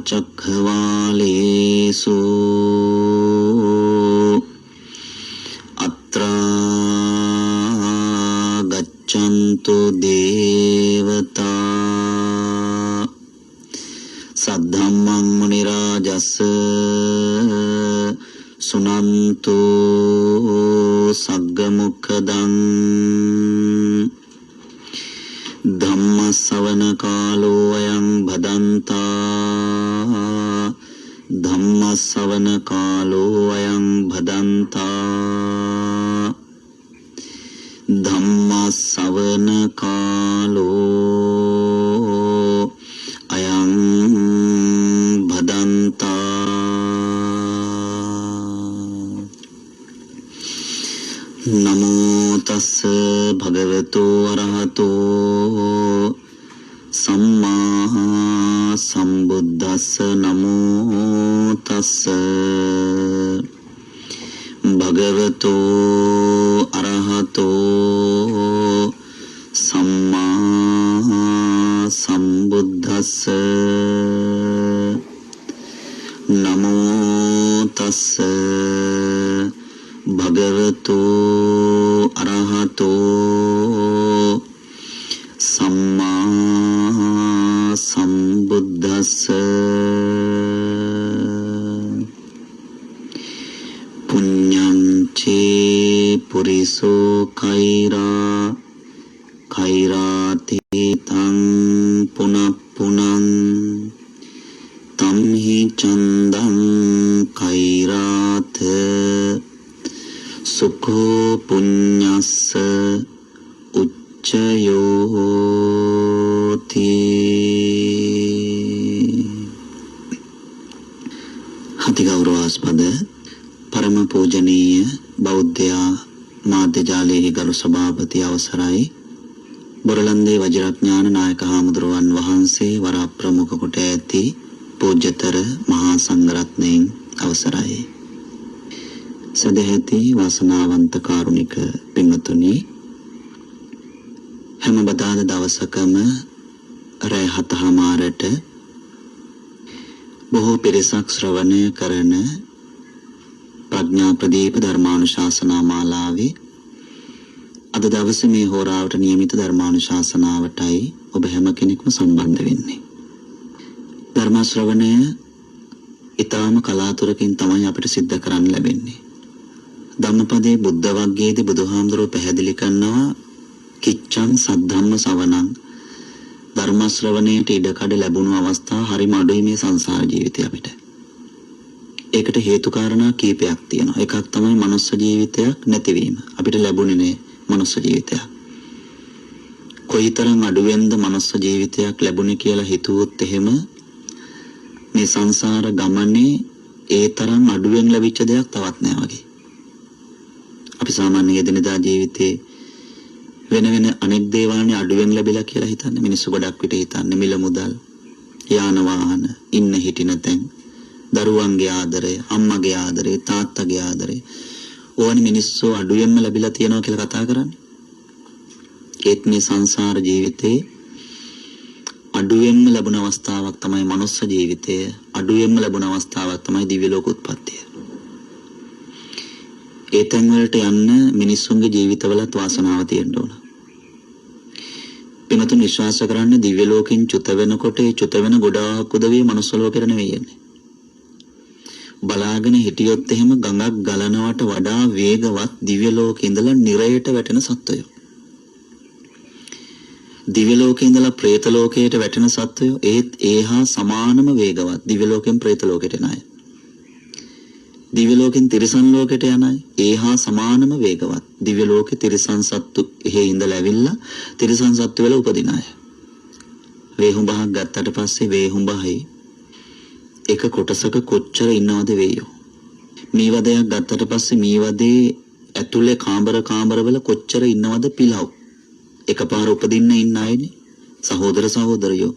චක්ඛවාලේසු අත්‍රා ගච්ඡන්තු දේවතා සද්ධම්මං මුනි රාජස්ස සුනන්තු සග්ග මොක්ඛදං ධම්ම ශ්‍රවණ කාලෝ අයං භදන්තා ධම්ම ශ්‍රවණ කාලෝ අයං භදන්තා ධම්ම ශ්‍රවණ කාලෝ අයං භදන්තා නමෝ තස්ස භගවතු අරහතෝ සම්මා සම්බුද්දස්ස නමෝ තස්ස භගවතු අරහතෝ සම්මා සම්බුද්දස්ස නමෝ තස්ස භගවතු අරහතෝ සම්මා සම්බුද්දස්ස පුඤ්ඤං චේ පුරිසෝ කෛරා කෛරාති තං පුනප්පුනං තම්හි චන්දං කෛරාත සුඛෝ පුඤ්ඤස්ස උච්චයෝති. අති ගෞරවාස්පද පරම පූජනීය බෞද්ධ මාධ්‍ය ජාලයේ ගරු සභාපති අවසරයි බොරලන්දේ වජිරඥාන නායක හාමුදුරුවන් වහන්සේ වර ප්‍රමුඛ කොට ඇති පූජ්‍යතර මහා සංඝරත්නයන් අවසරයි. සදැහැති වාසනාවන්ත කාරුණික පින්වතුනි, හැම බදාද දවසකම රැ 7:00ට බොහෝ පිරිසක් ශ්‍රවණය කරන ප්‍රඥා ප්‍රදීප ධර්මානුශාසනා මාලාවේ අද දවසේ මේ හෝරාවට නියමිත ධර්මානුශාසනාවටයි ඔබ හැම කෙනෙක්ම සම්බන්ධ වෙන්නේ. ධර්ම ශ්‍රවණය ඊටාම කලාතුරකින් තමයි අපිට සිද්ධ කරන්න ලැබෙන්නේ. ධම්මපදයේ බුද්ධ වග්ගයේදී බුදුහාමුදුරුවෝ පැහැදිලි කරනවා කිච්ඡං සද්ධම්ම සවණං, ධර්ම ශ්‍රවණයට ඉඩකඩ ලැබුණු අවස්ථා හරිම අඩුයි මේ සංසාර ජීවිතය අපිට. ඒකට හේතු කාරණා කීපයක් තියෙනවා. එකක් තමයි මනුස්ස ජීවිතයක් නැතිවීම. අපිට ලැබුණේ නේ මනුස්ස ජීවිතයක්. කොයිතරම් අඩුවෙන්ද මනුස්ස ජීවිතයක් ලැබුණේ කියලා හිතුවොත් එහෙම මේ සංසාර ගමනේ ඒ තරම් අඩුවෙන් ලැබිච්ච දෙයක් තවත් නෑ වගේ. අපි සාමාන්‍ය එදිනෙදා ජීවිතේ වෙන අනෙක් දේවල්නේ අඩුවෙන් ලැබිලා කියලා හිතන්නේ. මිනිස්සු ගොඩක් විට හිතන්නේ මිල මුදල්, යාන වාහන, ඉන්න හිටින තැන්, දරුවන්ගේ ආදරය, අම්මගේ ආදරය, තාත්තගේ ආදරය, ඕනි මිනිස්සු අඩුවෙන්ම ලැබිලා තියෙනවා කියලා කතා කරන්නේ. ඒත් මේ සංසාර ජීවිතේ අඩුවෙන්ම ලැබුණ අවස්ථාවක් තමයි මනුස්ස ජීවිතය. අඩුවෙන්ම ලැබුණ අවස්ථාවක් තමයි දිව්‍ය ලෝක උත්පත්තිය. ඒ තැන් වලට යන්න මිනිස්සුන්ගේ ජීවිතවලත් වාසනාව තියෙන්න ඕන. පින්වතුන් විශ්වාස කරන්නේ දිව්‍ය ලෝකෙන් චුත වෙනකොට ඒ චුත වෙන ගොඩාක් උදවිය මනුස්ස ලෝකෙට නෙවෙයි යන්නේ. බලාගෙන හිටියොත් එහෙම ගඟක් ගලනවට වඩා වේගවත් දිව්‍ය ලෝකේ ඉඳලා නිරයට වැටෙන සත්වයෝ. දිව්‍ය ලෝකේ ඉඳලා പ്രേත ලෝකයට වැටෙන සත්වයෝ ඒත් ඒහා සමානම වේගවත් දිව්‍ය ලෝකෙන් പ്രേත ලෝකයට යන අය. දිව්‍ය ලෝකෙන් තිරිසන් ලෝකයට යන අය ඒහා සමානම වේගවත් දිව්‍ය ලෝකේ තිරිසන් සත්තු එහෙ ඉඳලා ඇවිල්ලා තිරිසන් සත්තු වල උපදින අය. වේහුඹහක් ගත්තට පස්සේ වේහුඹහයි එක කොටසක කොච්චර ඉන්නවද වේයෝ. මීවදයක් ගත්තට පස්සේ මීවදේ ඇතුලේ කාමරවල කොච්චර ඉන්නවද පිලව්. එකපාර උපදින්න ඉන්න අයනේ සහෝදර සහෝදරයෝ.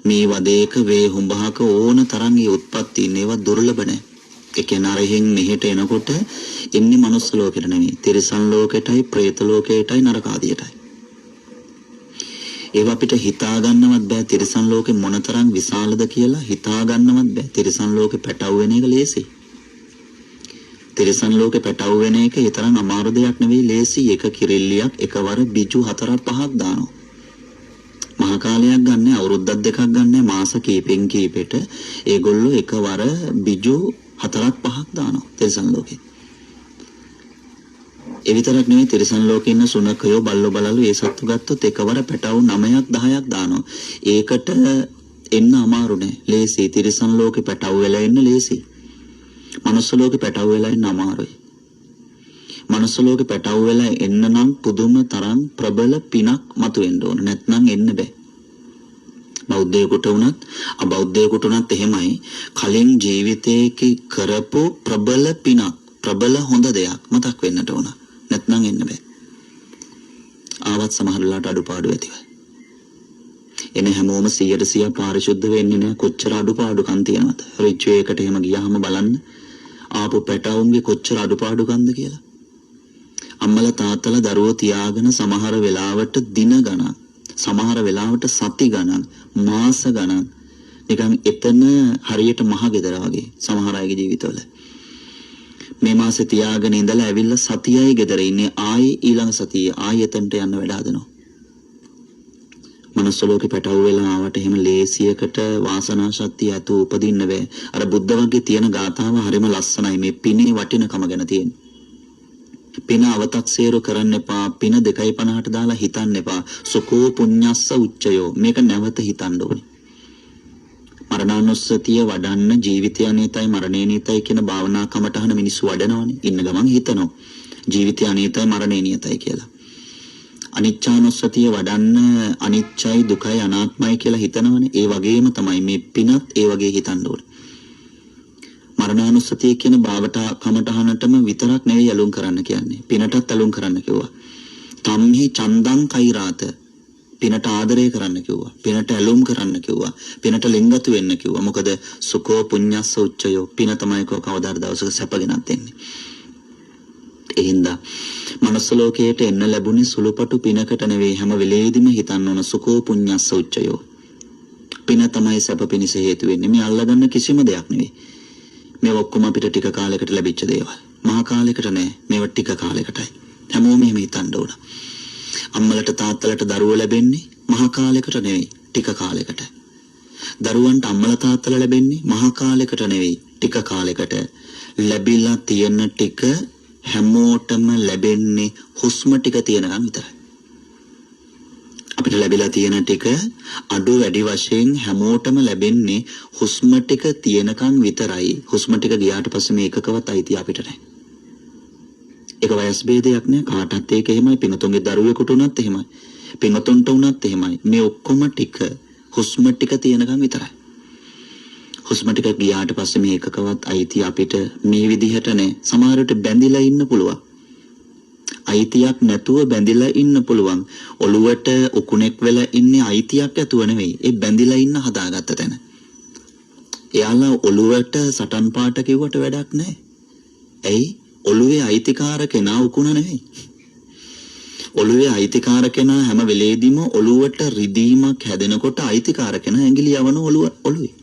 මේ වදේක වේහුඹහක ඕන තරම් ඒ උත්පත්ති ඉන්නේවා දුර්ලභ නැහැ. ඒ කියන්නේ අරහෙන් මෙහෙට එනකොට එන්නේ මනුස්ස ලෝකෙට නෙමෙයි, තිරිසන් ලෝකෙටයි, പ്രേත ලෝකෙටයි, නරක ආදියටයි. ඒවා අපිට හිතා ගන්නවත් බෑ තිරිසන් ලෝකෙ මොනතරම් විශාලද කියලා හිතා ගන්නවත් බෑ. තිරිසන් ලෝකෙ පැටව වෙන එක ලේසි. තිරිසන් ලෝකෙ පැටව වෙන එක ඒ තරම් අමාරු දෙයක් නෙවෙයි ලේසි. එක කිරිල්ලියක් එකවර බිජු 4-5ක් දානවා. මහා කාලයක් ගන්න අවුරුද්දක් දෙකක් ගන්න මාස කීපෙන් කීපෙට ඒගොල්ලෝ එකවර බිජු 4-5ක් දානවා තිරිසන් ලෝකෙ. ඒ විතරක් නෙවෙයි තිරිසන් ලෝකේ ඉන්න සුනකයෝ බල්ලෝ බලලු ඒ සත්තු ගත්තොත් එකවර පැටව 9ක් 10ක් දානවා. ඒකට එන්න අමාරු නෑ. ලේසි. තිරිසන් ලෝකේ පැටව වෙලා ඉන්න ලේසි. මනුස්ස ලෝකේ පැටව වෙලා ඉන්න අමාරුයි. මනුස්ස ලෝකේ පැටව වෙලා එන්න නම් පුදුම තරම් ප්‍රබල පිනක් මතුවෙන්න ඕන. නැත්නම් එන්න බෑ. බෞද්ධයෙකුට වුණත් අබෞද්ධයෙකුට වුණත් එහෙමයි. කලින් ජීවිතයේ කරපු ප්‍රබල පිනක් ප්‍රබල හොඳ දෙයක් මතක් වෙන්නට ඕන. නැත්නම් එන්න බෑ. ආවත් සමහර වෙලාවට අඩුපාඩු ඇතිව. එනේ හැමෝම 100% පාරිශුද්ධ වෙන්නේ නැහැ. කොච්චර අඩුපාඩුකම් තියෙනවද? රිච්චු එකකට එහෙම ගියාම බලන්න ආපු පැටවුන්ගේ කොච්චර අඩුපාඩුකම්ද කියලා. අම්මලා තාත්තලා දරුවෝ තියාගෙන සමහර වෙලාවට දින ගණන්, සමහර වෙලාවට සති ගණන්, මාස ගණන් නිකන් එතන හරියට මහ ගෙදර වගේ සමහර අයගේ ජීවිතවල. මේ මාසේ තියාගෙන ඉඳලා ඇවිල්ලා සතියයි ගෙදර ඉන්නේ. ආයේ ඊළඟ සතියේ ආයෙ එතනට යන්න වැඩ හදනවා. මනුස්ස ලෝකේ පැටව වෙලා ආවට එහෙම ලේසියකට වාසනා ශක්තිය ඇතුව උපදින්න බෑ. අර බුද්ධ වර්ගයේ තියෙන ගාථාව හරිම ලස්සනයි. මේ පිනේ වටිනකම ගැන තියෙන. පින අවතක්සේරු කරන්න එපා. පින 2.50ට දාලා හිතන්න එපා. සුකෝ පුඤ්ඤස්ස උච්චයෝ. මේක නැවත හිතන්න ඕනේ. මරණානුස්සතිය වඩන්න ජීවිතය අනීතයි මරණය නියතයි කියන භාවනා කමටහන මිනිස්සු වඩනවනේ. ඉන්න ගමන් හිතනවා ජීවිතය අනීතයි මරණය නියතයි කියලා. අනිච්චානුස්සතිය වඩන්න අනිච්චයි දුකයි අනාත්මයි කියලා හිතනවනේ. ඒ වගේම තමයි මේ පිනත් ඒ වගේ හිතන්න ඕනේ. මරණානුස්සතිය කියන භාවනා කමටහනටම විතරක් නෙවෙයි ඇලුම් කරන්න කියන්නේ. පිනටත් ඇලුම් කරන්න කිව්වා. තම්හි චන්දං කෛරාත. පිනට ආදරය කරන්න කිව්වා. පිනට ඇලුම් කරන්න කිව්වා. පිනට ලිංගතු වෙන්න කිව්වා. මොකද සුකෝ පුඤ්ඤස්ස උච්චයෝ. පින තමයි කවදාද දවසක සැපගෙනත් දෙන්නේ. එහින්දා මනුස්ස ලෝකයට එන්න ලැබුණේ සුළුපටු පිනකට නෙවෙයි. හැම වෙලේදීම හිතන්න ඕන සුකෝ පුඤ්ඤස්ස උච්චයෝ. පින තමයි සැප පිණිස හේතු වෙන්නේ. මේ අල්ලගන්න කිසිම දෙයක් නෙවෙයි. මේ ඔක්කොම අපිට ටික කාලයකට ලැබිච්ච දේවල්. මහා කාලයකට නෑ. මේවා ටික කාලයකටයි. හැමෝම එහෙම හිතන්න ඕන. අම්මලට තාත්තලට දරුවෝ ලැබෙන්නේ මහා කාලයකට නෙවෙයි ටික කාලයකට. දරුවන්ට අම්මලා තාත්තලා ලැබෙන්නේ මහා කාලයකට නෙවෙයි ටික කාලයකට. ලැබිලා තියෙන ටික හැමෝටම ලැබෙන්නේ හුස්ම ටික තියෙනකන් විතරයි. අපිට ලැබිලා තියෙන ටික අඩු වැඩි වශයෙන් හැමෝටම ලැබෙන්නේ හුස්ම ටික තියෙනකන් විතරයි. හුස්ම ටික ගියාට පස්සේ මේ එකකවත් අයිතිය අපිට නැහැ. ඒක වයස් ભેදයක් නෑ. කාටත් ඒක එහෙමයි. පිනතුන්ගේ දරුවෙකුට උනත් එහෙමයි. පිනතුන්ට උනත් එහෙමයි. මේ ඔක්කොම ටික හුස්ම ටික තියෙනකන් විතරයි. හුස්ම ටික ගියාට පස්සේ මේ එකකවත් අයිතිය අපිට මේ විදිහට නෑ. සමහරවිට බැඳිලා ඉන්න පුළුවන්. අයිතියක් නැතුව බැඳිලා ඉන්න පුළුවන්. ඔළුවට උකුණෙක් වෙලා ඉන්නේ අයිතියක් ඇතුව නෙවෙයි. ඒ බැඳිලා ඉන්න හදාගත්ත තැන. එයාලා ඔළුවට සටන් පාට කිව්වට වැඩක් නෑ. ඇයි? ඔළුවේ අයිතිකාර කෙනා උකුණ නෙවෙයි. ඔළුවේ අයිතිකාර කෙනා හැම වෙලේදීම ඔළුවට රිදීමක් හැදෙනකොට අයිතිකාර කෙනා ඇඟිලි යවන ඔළුවේ.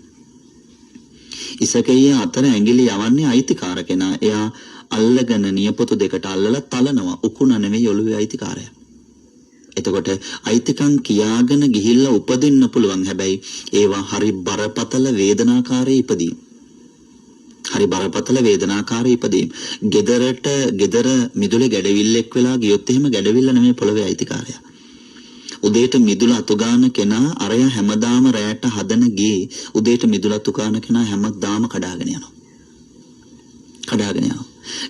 ඉසකයේ අතර ඇඟිලි යවන්නේ අයිතිකාර කෙනා. එයා අල්ලගෙන නියපොතු දෙකට අල්ලලා තලනවා. උකුණ නෙවෙයි ඔළුවේ අයිතිකාරයා. එතකොට අයිතිකම් කියාගෙන ගිහිල්ලා උපදින්න පුළුවන්. හැබැයි ඒවා හරි බරපතල වේදනාකාරී ඉපදීම්. හරි බරපතල වේදනාකාරී ඉපදීම්. ගෙදර මිදුලේ ගැඩවිල්ලෙක් වෙලා ගියොත් එහෙම ගැඩවිල්ල නෙමෙයි පොළවේ අයිතිකාරයා. උදේට මිදුල අතුගාන කෙනා අරය හැමදාම රැයට හදන ගේ උදේට මිදුල අතුගාන කෙනා හැමදාම කඩාගෙන යනවා.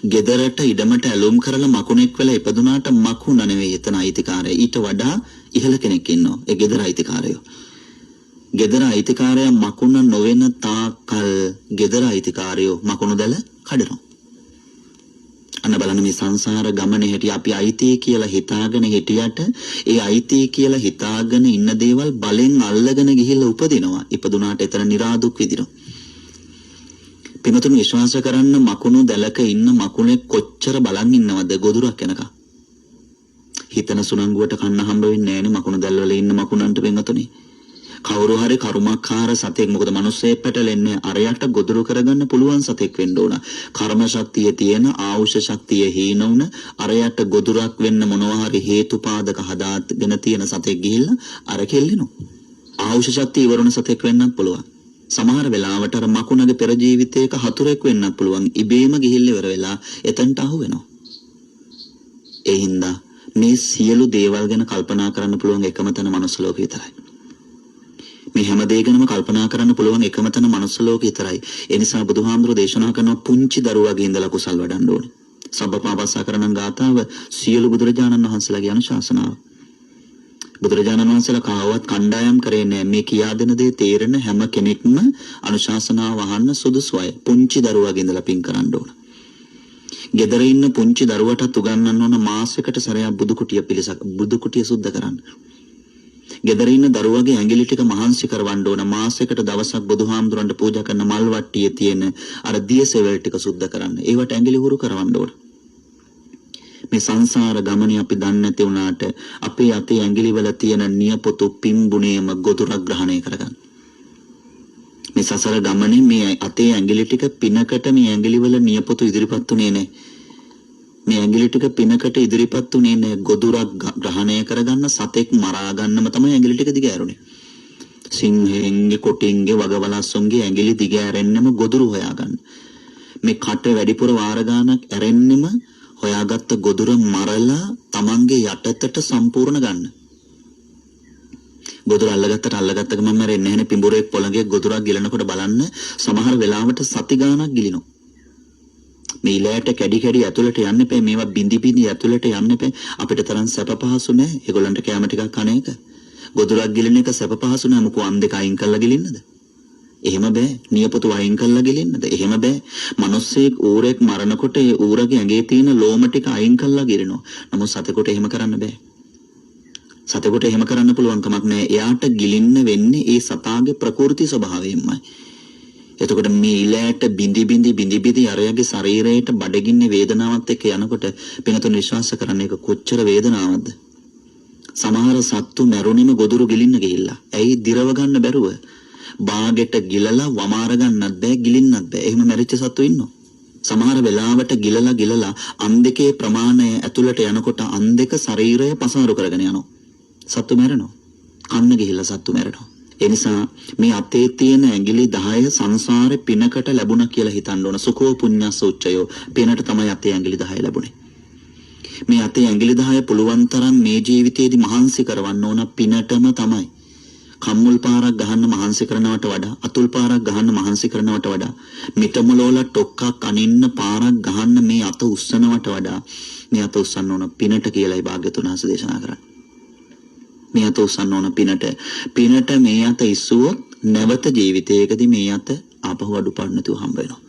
ගෙදරට ඉඩමට ඇලුම් කරලා මකුණෙක් වෙලා ඉපදුනාට මකුණ නෙවෙයි එතන අයිතිකාරයා. ඊට වඩා ඉහළ කෙනෙක් ඉන්නවා. ඒ ගෙදර අයිතිකාරයෝ. ගෙදර අයිතිකාරයා මකුණ නොවන තාකල් ගෙදර අයිතිකාරයෝ මකුණු දැල කඩනවා. අන්න බලන්න මේ සංසාර ගමනේ හැටි අපි අයිතිය කියලා හිතාගෙන හිටියට ඒ අයිතිය කියලා හිතාගෙන ඉන්න දේවල් බලෙන් අල්ලගෙන ගිහිල්ලා උපදිනවා. ඉපදුනාට එතන නිරාදුක් විදිනවා. පිනතුණු විශ්වාස කරන්න මකුණු දැලක ඉන්න මකුණේ කොච්චර බලන් ඉන්නවද ගොදුරක් යනකම්. හිතන සුනංගුවට කන්න හම්බ වෙන්නේ නැහැනේ මකුණු දැල්වල ඉන්න මකුණන්ට වෙනතුනේ. කවුරු හරි කර්මකාර සතෙක් මොකද මිනිස්සේ පැටලෙන්නේ අරයට ගොදුරු කරගන්න පුළුවන් සතෙක් වෙන්න ඕන. කර්ම ශක්තිය තියෙන ආයුෂ ශක්තිය හීන වුණ අරයට ගොදුරක් වෙන්න මොනවා හරි හේතුපාදක හදාගෙන තියෙන සතෙක් ගිහිල්ලා අර කෙල්ලෙනවා. ආයුෂ ශක්තිය ඉවරුණ සතෙක් වෙන්නත් පුළුවන්. සමහර වෙලාවට අර මකුණගේ පෙර ජීවිතයක හතුරෙක් වෙන්නත් පුළුවන්. ඉබේම ගිහිල්ලා ඉවර වෙලා එතනට අහු වෙනවා. ඒ හින්දා මේ සියලු දේවල් ගැන කල්පනා කරන්න පුළුවන් එකම තැන මනුස්ස ලෝකෙ විතරයි. මේ හැම දෙයකම කල්පනා කරන්න පුළුවන් එකම තැන මනුස්ස ලෝකෙ විතරයි. ඒ නිසා බුදුහාමුදුරෝ දේශනා කරන පුංචි දරුවාගේ ඉඳලා කුසල් වඩන්න ඕනේ. සබ්බපාපස්සා කරණං ගාථාව සියලු බුදුරජාණන් වහන්සේලාගේ අනුශාසනාව. බුදුරජාණන් වහන්සේලා කාවවත් කණ්ඩායම් කරේ නැහැ. මේ කියා දෙන දේ තේරෙන හැම කෙනෙක්ම අනුශාසනාව අහන්න සුදුසුයි. පුංචි දරුවාගේ ඉඳලා පින් කරන්න ඕන. ගෙදර ඉන්න පුංචි දරුවටත් උගන්වන්න ඕන මාසයකට සැරයක් බුදු කුටිය සුද්ධ කරන්න. ගෙදර ඉන්න දරුවගේ ඇඟිලි ටික මහන්සි කරවන්න ඕන. මාසයකට දවසක් බුදුහාමුදුරන්ට පූජා කරන මල් වට්ටියේ තියෙන අර දියසෙවල් ටික සුද්ධ කරන්න. ඒවට ඇඟිලි හුරු කරවන්න ඕන. මේ සංසාර ගමනේ අපි දන්නේ නැති වුණාට අපේ අතේ ඇඟිලි වල තියෙන නියපොතු පිම්බුණේම ගොදුරක් ග්‍රහණය කරගන්න. මේ සසර ගමනේ මේ අතේ ඇඟිලි ටික පිනකට මේ ඇඟිලි වල නියපොතු ඉදිරිපත් උනේ නැහැ. මේ ඇඟිලි ටික පිනකට ඉදිරිපත් උනේ නැහැ. ගොදුරක් ග්‍රහණය කරගන්න සතෙක් මරා ගන්නම තමයි ඇඟිලි ටික දිග ඇරුනේ. සිංහෙන්ගේ කොටින්ගේ වගවලස්සුන්ගේ ඇඟිලි දිග ඇරෙන්නෙම ගොදුරු හොයාගන්න. මේ කට වැඩිපුර වාර ගානක් ඇරෙන්නෙම හොයාගත්ත ගොදුර මරලා තමන්ගේ යටතට සම්පූර්ණ ගන්න. ගොදුර අල්ලගත්ත ගමන් මැරෙන්නේ නැහැනේ. පිඹුරෙක් පොළඟේ ගොදුරක් ගිලනකොට බලන්න සමහර වෙලාවට සති ගානක් ගිලිනවා. මේ ඉලයට කැඩි කැඩි ඇතුළට යන්න එපා. මේවා බිඳි බිඳි ඇතුළට යන්න එපා. අපිට තරම් සැප පහසු නැහැ. ඒගොල්ලන්ට කැම ටිකක් කන එක. ගොදුරක් ගිලින එක සැප පහසු නැහැ. මොකෝ අන් දෙක අයින් කරලා ගිලින්නද? එහෙම බෑ. නියපොතු අයින් කරලා ගිලින්නද? එහෙම බෑ. මිනිස්සෙක් ඌරෙක් මරනකොට ඒ ඌරගේ ඇඟේ තියෙන ලෝම ටික අයින් කරලා ගිරිනවා. නමුත් සතෙකුට එහෙම කරන්න බෑ. සතෙකුට එහෙම කරන්න පුළුවන් කමක් නැහැ. එයාට ගිලින්න වෙන්නේ ඒ සතාගේ ප්‍රകൃති ස්වභාවයෙන්මයි. එතකොට මේ ඉලයට බිඳි අරයාගේ ශරීරයට බඩගින්නේ වේදනාවත් එක්ක යනකොට පිනතුන් විශ්වාස කරන්න ඒක කොච්චර වේදනාවක්ද? සමහර සත්තු මැරුණෙම ගොදුරු ගිලින්න ගිහිල්ලා. ඇයි දිරව ගන්න බැරුව? බාගෙට ගිලලා වමාර ගන්නත් බෑ, ගිලින්නත් බෑ. එහෙම මැරිච්ච සත්තු ඉන්නවා. සමහර වෙලාවට ගිලලා අන් දෙකේ ප්‍රමාණය ඇතුළට යනකොට අන් දෙක ශරීරය පසාරු කරගෙන යනවා. සත්තු මැරෙනවා. කන්න ගිහිල්ලා සත්තු මැරෙනවා. ඒ නිසා මේ අතේ තියෙන ඇඟිලි 10 සංසාරේ පිනකට ලැබුණා කියලා හිතන්න ඕන. සුඛෝ පුඤ්ඤස්ස උච්චයෝ. පිනට තමයි අතේ ඇඟිලි 10 ලැබුණේ. මේ අතේ ඇඟිලි 10 පුළුවන් තරම් මේ ජීවිතේදී මහන්සි කරවන්න ඕන පිනටම තමයි. කම්මුල් පාරක් ගහන්න මහන්සි කරනවට වඩා, අතුල් පාරක් ගහන්න මහන්සි කරනවට වඩා, මිටමුලෝල ටොක්කක් අනින්න පාරක් ගහන්න මේ අත උස්සනවට වඩා මේ අත උස්සන්න ඕන පිනට කියලායි භාග්‍යතුන් වහන්සේ දේශනා කරන්නේ. මේ අත උස්සන්න ඕන පිනට මේ අත ඉස්සුවොත් නැවත ජීවිතයකදී මේ අත ආපහු අඩුපාඩු නැතුව හම්බ වෙනවා.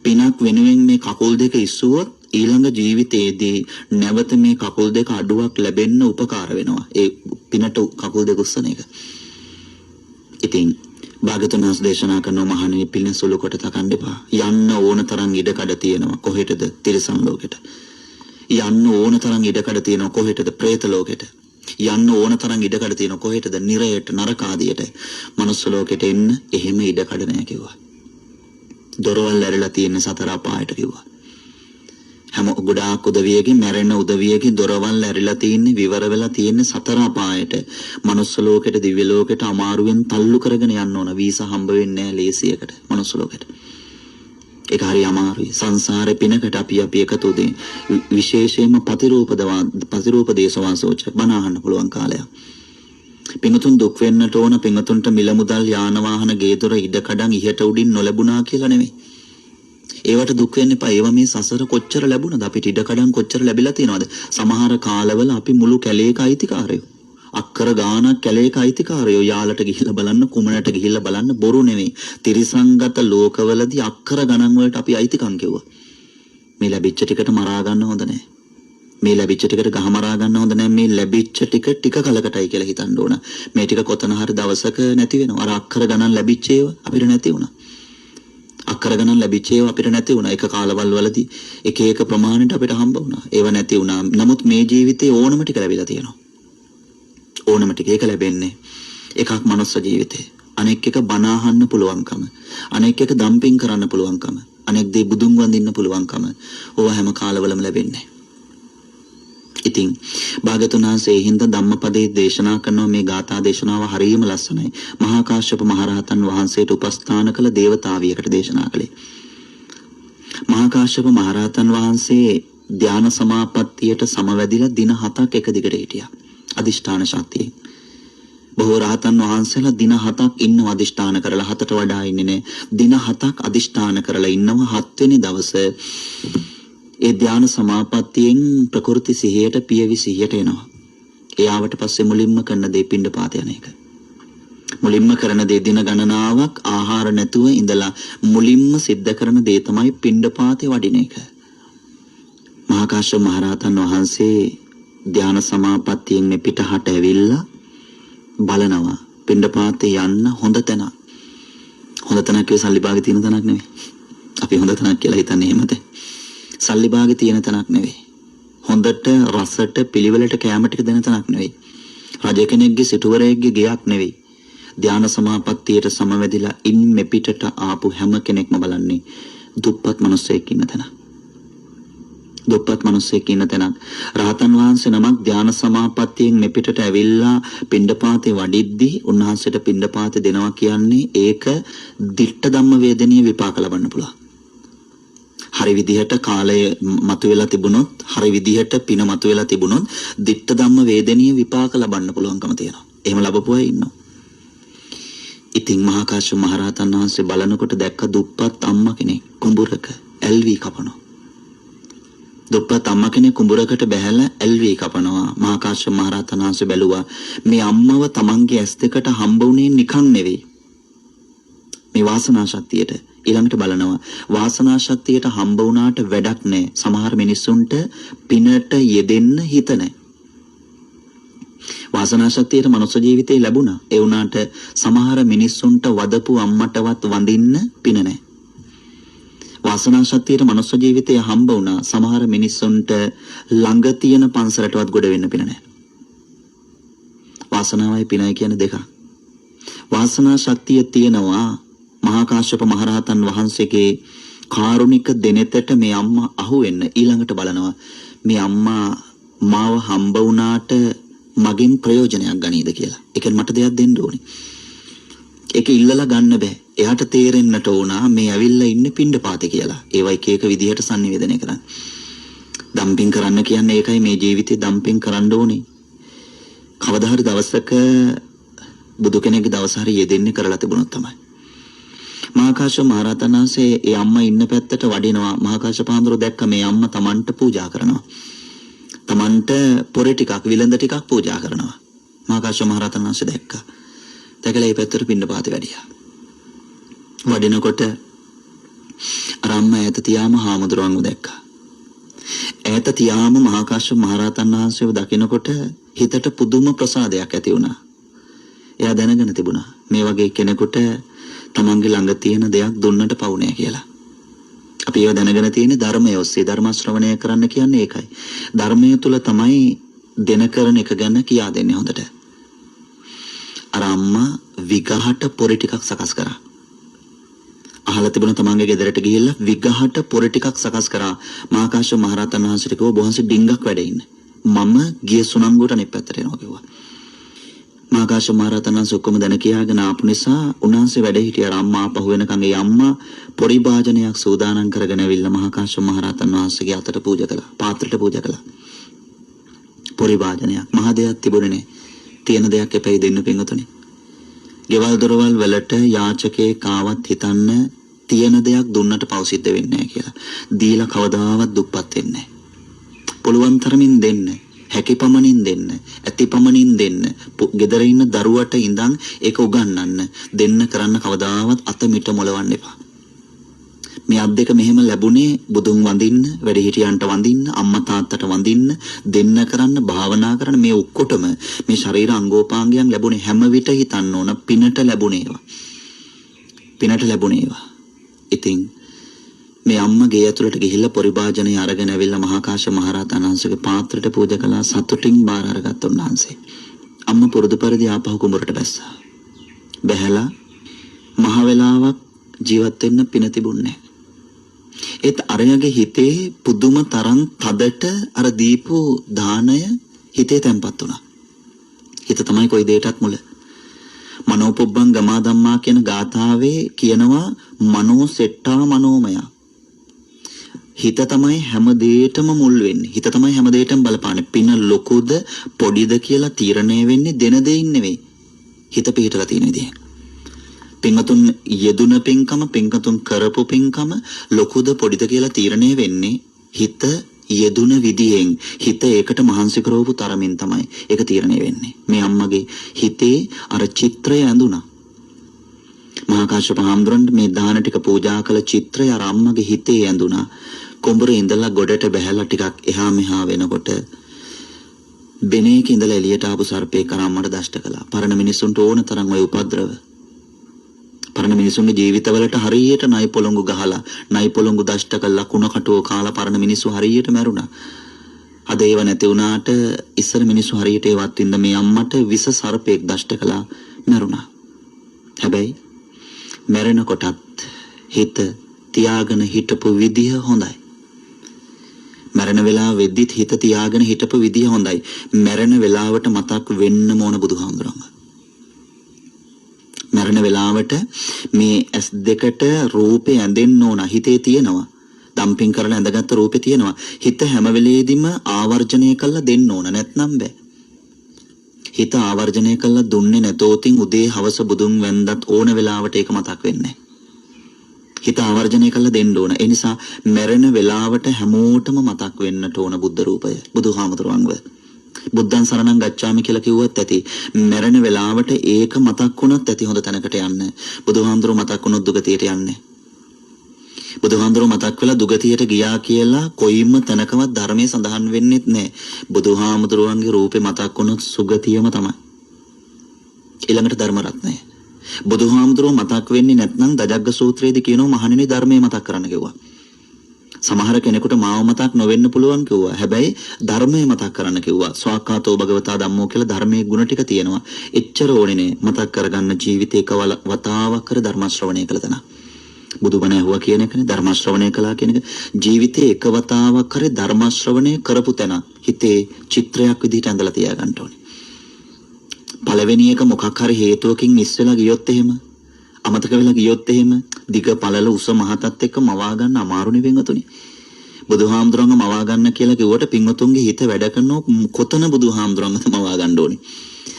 පිනක් වෙනුවෙන් මේ කකුල් දෙක ඉස්සුවොත් ඊළඟ ජීවිතයේදී නැවත මේ කකුල් දෙක අඩුවක් ලැබෙන්න උපකාර වෙනවා. ඒ පිනට කකුල් දෙක උස්සන එක. ඉතින් භාග්‍යතුන් වහන්සේ දේශනා කරන මහණෙනි පින සුළු කොට තකන්න එපා. යන්න ඕන තරම් ඉඩකඩ තියෙනවා. කොහෙටද? තිරිසන් ලෝකෙට. යන්න ඕන තරම් ඉඩකඩ තියෙනවා. කොහෙටද? പ്രേත ලෝකෙට. යන්න ඕන තරම් ඉඩකඩ තියෙනවා. කොහෙටද? නිරයට, නරක ආදියට. මනුස්ස ලෝකෙට එන්න එහෙම ඉඩකඩ නැහැ කිව්වා. දොරවල් ඇරලා තියෙන සතර අපායට කිව්වා. හැම ගොඩාක් උදවියකින් මැරෙන උදවියකින් දොරවල් ඇරිලා තියෙන්නේ, විවර වෙලා තියෙන්නේ සතර අපායට. මනුස්ස ලෝකෙට, දිව්‍ය ලෝකෙට අමාරුවෙන් තල්ලු කරගෙන යන්න ඕන. වීසා හම්බ වෙන්නේ නැහැ ලේසියකට මනුස්ස ලෝකෙට. ඒක හරි අමාරුයි. සංසාරේ පිනකට අපි එකතු දෙ විශේෂයෙන්ම ප්‍රතිරූප දේශවාසෝච බණ අහන්න පුළුවන් කාලයක්. පිඟුතුන් දුක් වෙන්නට ඕන. පිඟුතුන්ට මිල මුදල්, යාන වාහන, ගේ දොර, ඉඩ කඩන් ඉහට උඩින් නොලැබුණා කියලා නෙමෙයි. ඒවට දුක් වෙන්න එපා. ඒවා මේ සසර කොච්චර ලැබුණද? අපිට ඉඩ කඩන් කොච්චර ලැබිලා තියෙනවද? සමහර කාලවල අපි මුළු කැලේක අයිතිකාරයෝ. අක්කර ගානක් කැලේක අයිතිකාරයෝ. යාලට ගිහිල්ලා බලන්න, කුමනට ගිහිල්ලා බලන්න. බොරු නෙමෙයි. තිරිසංගත ලෝකවලදී අක්කර ගණන් වලට අපි අයිතිකම් කෙවුවා. මේ ලැබිච්ච ටිකට මරා ගන්න හොඳ නැහැ. මේ ලැබිච්ච ටිකට ගහ මරා ගන්න හොඳ නැහැ. මේ ලැබිච්ච ටික කලකටයි කියලා හිතන්න ඕන. මේ ටික කොතන හරි දවසක නැති වෙනවා. අර අක්කර ගණන් ලැබිච්ච ඒවා අපිට නැති වුණා. අක්කර ගණන් ලැබිච්ච ඒවා අපිට නැති වුණා. එක කාලවල වලදී එක එක ප්‍රමාණයට අපිට හම්බ වුණා. ඒව නැති වුණා. නමුත් මේ ජීවිතේ ඕනම ටික ලැබිලා තියෙනවා. ඕනම ටික ඒක ලැබෙන්නේ එකක් මනුස්ස ජීවිතේ. අනෙක් එක බණ අහන්න පුළුවන්කම. අනෙක් එක දම්පින් කරන්න පුළුවන්කම. අනෙක් දේ බුදුන් වඳින්න පුළුවන්කම. ඕවා හැම කාලවලම ලැබෙන්නේ. ඉතින් භාග්‍යතුන් වහන්සේ හින්දා ධම්මපදයේ දේශනා කරන මේ ගාථා දේශනාව හරියම ලස්සනයි. මහා කාශ්‍යප මහරහතන් වහන්සේට උපස්ථාන කළ දේවතාවියකට දේශනා කළේ. මහා කාශ්‍යප මහරහතන් වහන්සේ ධානා සමාපත්තියට සමවැදිලා දින 7ක් එක දිගට හිටියා. අදිෂ්ඨාන ශක්තියෙන්. බොහෝ රහතන් වහන්සේලා දින 7ක් ඉන්නව අදිෂ්ඨාන කරලා 7ට වඩා ඉන්නේ නැහැ. දින 7ක් අදිෂ්ඨාන කරලා ඉන්නව 7 වෙනි දවසේ ඒ ධානා සමාපත්තියෙන් ප්‍රකෘති සිහියට පියවි සිහියට එනවා. එයාවට පස්සේ මුලින්ම කරන දේ පිණ්ඩපාත යන එක. මුලින්ම කරන දේ දින ගණනාවක් ආහාර නැතුව ඉඳලා මුලින්ම සිද්ධ කරන දේ තමයි පිණ්ඩපාතේ වඩින එක. මහා කාශ්‍යප මහරහතන් වහන්සේ ධානා සමාපත්තියෙන් මේ පිටහට ඇවිල්ලා බලනවා පිණ්ඩපාතේ යන්න හොඳ තැන. හොඳ තැනක් කිය සල්ලි භාගෙ තියෙන තැනක් නෙවෙයි. අපි හොඳ තැනක් කියලා හිතන්නේ එහෙමද? සල්ලි භාගෙ තියෙන තැනක් නෙවෙයි. හොඳට රසට පිළිවෙලට කැම ටික දෙන තැනක් නෙවෙයි. රජ කෙනෙක්ගේ සිටුවරයෙක්ගේ ගෙයක් නෙවෙයි. ධානා සමාපත්තියට සමවැදිලා ඉන් මෙපිටට ආපු හැම කෙනෙක්ම බලන්නේ දුප්පත් මිනිස්සෙක් ඉන්න තැන. දුප්පත් මිනිස්සෙක් ඉන්න තැනක්. රහතන් වහන්සේ නමක් ධානා සමාපත්තියෙන් මෙපිටට ඇවිල්ලා පිණ්ඩපාතේ වඩිද්දී උන්වහන්සේට පිණ්ඩපාතේ දෙනවා කියන්නේ ඒක දිට්ඨ ධම්ම වේදනීය විපාක ලබන්න පුළුවන්. හරි විදිහට කාලය මතුවෙලා තිබුණොත්, හරි විදිහට පින මතුවෙලා තිබුණොත් දිට්ඨ ධම්ම වේදනීය විපාක ලබන්න පුළුවන්කම තියෙනවා. එහෙම ලැබපු අය ඉන්නවා. ඉතින් මහා කාශ්‍යප මහරහතන් වහන්සේ බලනකොට දැක්ක දුප්පත් අම්මා කෙනෙක් කුඹුරක ඇල්වි කපනවා. දුප්පත් අම්මා කෙනෙක් කුඹුරකට බැහැලා ඇල්වි කපනවා. මහා කාශ්‍යප මහරහතන් වහන්සේ බැලුවා මේ අම්මව තමන්ගේ ඇස් දෙකට හම්බ වුණේ නිකන් නෙවෙයි. මේ වාසනා ශක්තියට ඊළඟට බලනවා වාසනා ශක්තියට හම්බ වුණාට වැඩක් නැහැ. සමහර මිනිස්සුන්ට පිනට යෙදෙන්න හිත නැහැ. වාසනා ශක්තියට මනුස්ස ජීවිතේ ලැබුණා. ඒ වුණාට සමහර මිනිස්සුන්ට වදපු අම්මටවත් වඳින්න පින නැහැ. වාසනා ශක්තියට මනුස්ස ජීවිතේ හම්බ වුණා. සමහර මිනිස්සුන්ට ළඟ තියෙන පන්සලටවත් ගොඩ වෙන්න පින නැහැ. වාසනාවයි පිනයි කියන දෙක. වාසනා ශක්තිය තියෙනවා මහා කාශ්‍යප මහරහතන් වහන්සේගේ කාරුණික දෙනෙතට මේ අම්මා අහු වෙන්න. ඊළඟට බලනවා මේ අම්මා මාව හම්බ වුණාට මගෙන් ප්‍රයෝජනයක් ගනීද කියලා. ඒක මට දෙයක් දෙන්න ඕනේ. ඒක ඉල්ලලා ගන්න බෑ. එයාට තේරෙන්නට ඕන මේ ඇවිල්ලා ඉන්නේ පිණ්ඩපාතේ කියලා. ඒවා එක එක විදිහට sannivedanaya කරන්න. දම්පින් කරන්න කියන්නේ ඒකයි මේ ජීවිතේ දම්පින් කරන්න ඕනේ. කවදා හරි දවසක බුදු කෙනෙක්ගේ දවස හරි යෙදෙන්නේ කරලා තිබුණොත් තමයි. මහා කාශ්‍යප මහරහතන් වහන්සේ ඒ අම්මා ඉන්න පැත්තට වඩිනවා. මහා කාශ්‍යප හාමුදුරුවෝ දැක්ක මේ අම්මා Tamanට පූජා කරනවා. Tamanට පොරේ ටිකක් විලඳ ටිකක් පූජා කරනවා. මහා කාශ්‍යප මහරහතන් වහන්සේ දැක්කා. දැකලා ඒ පැත්තට පිණ්ඩපාතේ වැඩියා. වඩිනකොට අර අම්මා ඈත තියාම හාමුදුරුවන්ව දැක්කා. ඈත තියාම මහා කාශ්‍යප මහරහතන් වහන්සේව දකිනකොට හිතට පුදුම ප්‍රසාදයක් ඇති වුණා. එයා දැනගෙන තිබුණා මේ වගේ කෙනෙකුට තමන්ගේ ළඟ තියෙන දෙයක් දුන්නට පවුනේ කියලා. අපි ඒව දැනගෙන තියෙන්නේ ධර්මයේ ඔස්සේ. ධර්ම ශ්‍රවණය කරන්න කියන්නේ ඒකයි. ධර්මයේ තුල තමයි දෙන කරන එක ගැන කියා දෙන්නේ හොඳට. අර අම්මා විගහට පොරි ටිකක් සකස් කරා. අහලා තිබුණ තමන්ගේ ගෙදරට ගිහිල්ලා විගහට පොරි ටිකක් සකස් කරා. මහා කාශ්‍යප මහරහතන් වහන්සේට කිව්වා බොහොන්සේ ඩිංගක් වැඩ ඉන්න. මම ගිය සුනංගුවට අනිත් පැත්තට එනවා කිව්වා. මහා කාශ්‍යප මහරහතන් වහන්සේ ඔක්කොම දැන කියාගෙන ආපු නිසා උන්වහන්සේ වැඩ හිටියා. අම්මා ආපහු වෙනකන් ඒ අම්මා පොරි භාජනයක් සූදානම් කරගෙන ඇවිල්ලා මහා කාශ්‍යප මහරහතන් වහන්සේගේ අතට පූජා කළා. පාත්‍රයට පූජා කළා. පොරි භාජනයක් මහ දෙයක් තිබුණේ නැහැ. තියෙන දෙයක් එපැයි දෙන්න පින්වතුනි. ගෙවල් දොරවල් වලට යාචකේ කාවත් හිතන්න තියෙන දෙයක් දුන්නට පව් සිද්ධ වෙන්නේ නැහැ කියලා. දීලා කවදාවත් දුප්පත් වෙන්නේ නැහැ. පුළුවන් තරමින් දෙන්න. හැකිපමණින් දෙන්න. ඇතිපමණින් දෙන්න. ගෙදර ඉන්න දරුවට ඉඳන් ඒක උගන්වන්න. දෙන්න කරන්න කවදාවත් අත මිට මොලවන්න එපා. මේ අත් දෙක මෙහෙම ලැබුණේ බුදුන් වඳින්න, වැඩිහිටියන්ට වඳින්න, අම්මා තාත්තට වඳින්න, දෙන්න කරන්න, භාවනා කරන්න මේ ඔක්කොටම මේ ශරීර අංගෝපාංගයන් ලැබුණේ හැම විට හිතන්න ඕන පිනට ලැබුණේවා. පිනට ලැබුණේවා. ඉතින් මේ අම්මා ගේ ඇතුළට ගිහිල්ලා පරිභාජනය අරගෙන ඇවිල්ලා මහාකාශ්‍යප මහරහතන් වහන්සේගේ පාත්‍රයට පූජා කළා. සතුටින් බාර අරගත් උන්වහන්සේ. අම්මා පුරුදු පරිදි ආපහු කුඹරට බැස්සා. බැහැලා මහ වෙලාවක් ජීවත් වෙන්න පින තිබුණේ. ඒත් අරයාගේ හිතේ පුදුම තරම් තදට අර දීපු දාණය හිතේ තැම්පත් වුණා. හිත තමයි කොයි දෙයකටත් මුල. මනෝපොබ්බං ගමා ධම්මා කියන ගාථාවේ කියනවා මනෝ සෙට්ටා මනෝමය. හිත තමයි හැම දෙයකටම මුල් වෙන්නේ. හිත තමයි හැම දෙයකටම බලපාන්නේ. පින ලොකුද පොඩිද කියලා තීරණය වෙන්නේ දෙන දෙයින් නෙවෙයි. හිත පිටලා තියෙන විදිහ. පින්වතුන් යෙදුන පින්කම, පින්කතුන් කරපු පින්කම ලොකුද පොඩිද කියලා තීරණය වෙන්නේ හිත යෙදුන විදිහෙන්. හිත ඒකට මහන්සි කරවපු තරමින් තමයි ඒක තීරණය වෙන්නේ. මේ අම්මගේ හිතේ අර චිත්‍රය ඇඳුණා. මහා කාශ්‍යප හාමුදුරන්ට මේ දාන ටික පූජා කළ චිත්‍රය අර අම්මගේ හිතේ ඇඳුණා. කොඹරේ ඉඳලා ගොඩට බැහැලා ටිකක් එහා මෙහා වෙනකොට බෙනේක ඉඳලා එළියට ආපු සර්පෙක් අම්මට දෂ්ට කළා. පරණ මිනිස්සුන්ට ඕන තරම් ওই උපද්‍රව. පරණ මිනිස්සුන්ගේ ජීවිතවලට හරියට නයි පොළොංගු ගහලා, නයි පොළොංගු දෂ්ට කළා, කුණ කටුව කාලා පරණ මිනිස්සු හරියට මැරුණා. අද ඒව නැති වුණාට ඉස්සර මිනිස්සු හරියට ඒවත් වින්ද මේ අම්මට විස සර්පෙක් දෂ්ට කළා, මැරුණා. හැබැයි මැරෙනකොටත් හිත තියාගෙන හිටපු විදිහ හොඳයි. මරණ වෙලාව වෙද්දිත් හිත තියාගෙන හිටපු විදිය හොඳයි. මරණ වෙලාවට මතක් වෙන්න ඕන බුදුහාමුදුරන්ගේ. මරණ වෙලාවට මේ ඇස් දෙකට රූපේ ඇඳෙන්න ඕන. හිතේ තියෙනවා. දම්පින් කරලා ඇඳගත්ත රූපේ තියෙනවා. හිත හැම වෙලෙදිම ආවර්ජනය කරලා දෙන්න ඕන. නැත්නම් බෑ. හිත ආවර්ජනය කරලා දුන්නේ නැතෝතින් උදේ හවස බුදුන් වැන්දත් ඕන වෙලාවට ඒක මතක් වෙන්නේ නැහැ. හිත ආවර්ජනය කරලා දෙන්න ඕන. ඒ නිසා මැරෙන වෙලාවට හැමෝටම මතක් වෙන්නට ඕන බුද්ධ රූපය. බුදුහාමුදුරුවන්ව. බුද්ධං සරණං ගච්ඡාමි කියලා කිව්වත් ඇති. මැරෙන වෙලාවට ඒක මතක් වුණොත් ඇති හොඳ තැනකට යන්න. බුදුහාමුදුරුව මතක් වුණොත් දුගතියට යන්නේ. බුදුහාමුදුරුව මතක් වෙලා දුගතියට ගියා කියලා කොයිම තැනකවත් ධර්මයේ සඳහන් වෙන්නේත් නැහැ. බුදුහාමුදුරුවන්ගේ රූපේ මතක් වුණොත් සුගතියම තමයි. ඊළඟට ධර්ම රත්නය. බුදුහාමුදුරුව මතක් වෙන්නේ නැත්නම් දජග්ග සූත්‍රයේදී කියනවා මහණෙනි ධර්මයේ මතක් කරන්න කිව්වා. සමහර කෙනෙකුට මාව මතක් නොවෙන්න පුළුවන් කිව්වා. හැබැයි ධර්මයේ මතක් කරන්න කිව්වා. ස්වාක්ඛාතෝ භගවතා ධම්මෝ කියලා ධර්මයේ ගුණ ටික තියෙනවා. එච්චර ඕනේ නේ මතක් කරගන්න ජීවිතේ එක වතාවක් කර ධර්ම ශ්‍රවණය කළ තැන. බුදුබණ ඇහුවා කියන එකනේ ධර්ම ශ්‍රවණය කළා කියන එක. ජීවිතේ එක වතාවක් කර ධර්ම ශ්‍රවණය කරපු තැන හිතේ චිත්‍රයක් විදිහට ඇඳලා තියාගන්න ඕනේ. පළවෙනි එක මොකක් හරි හේතුවකින් මිස් වෙලා ගියොත් එහෙම අමතක වෙලා ගියොත් එහෙම දිග පළල උස මහතත් එක්ක මවා ගන්න අමාරුනේ පින්වතුනි. බුදුහාමුදුරන්ව මවා ගන්න කියලා කිව්වට පින්වතුන්ගේ හිත වැඩ කරනෝ කොතන බුදුහාමුදුරන්වද මවා ගන්න ඕනේ.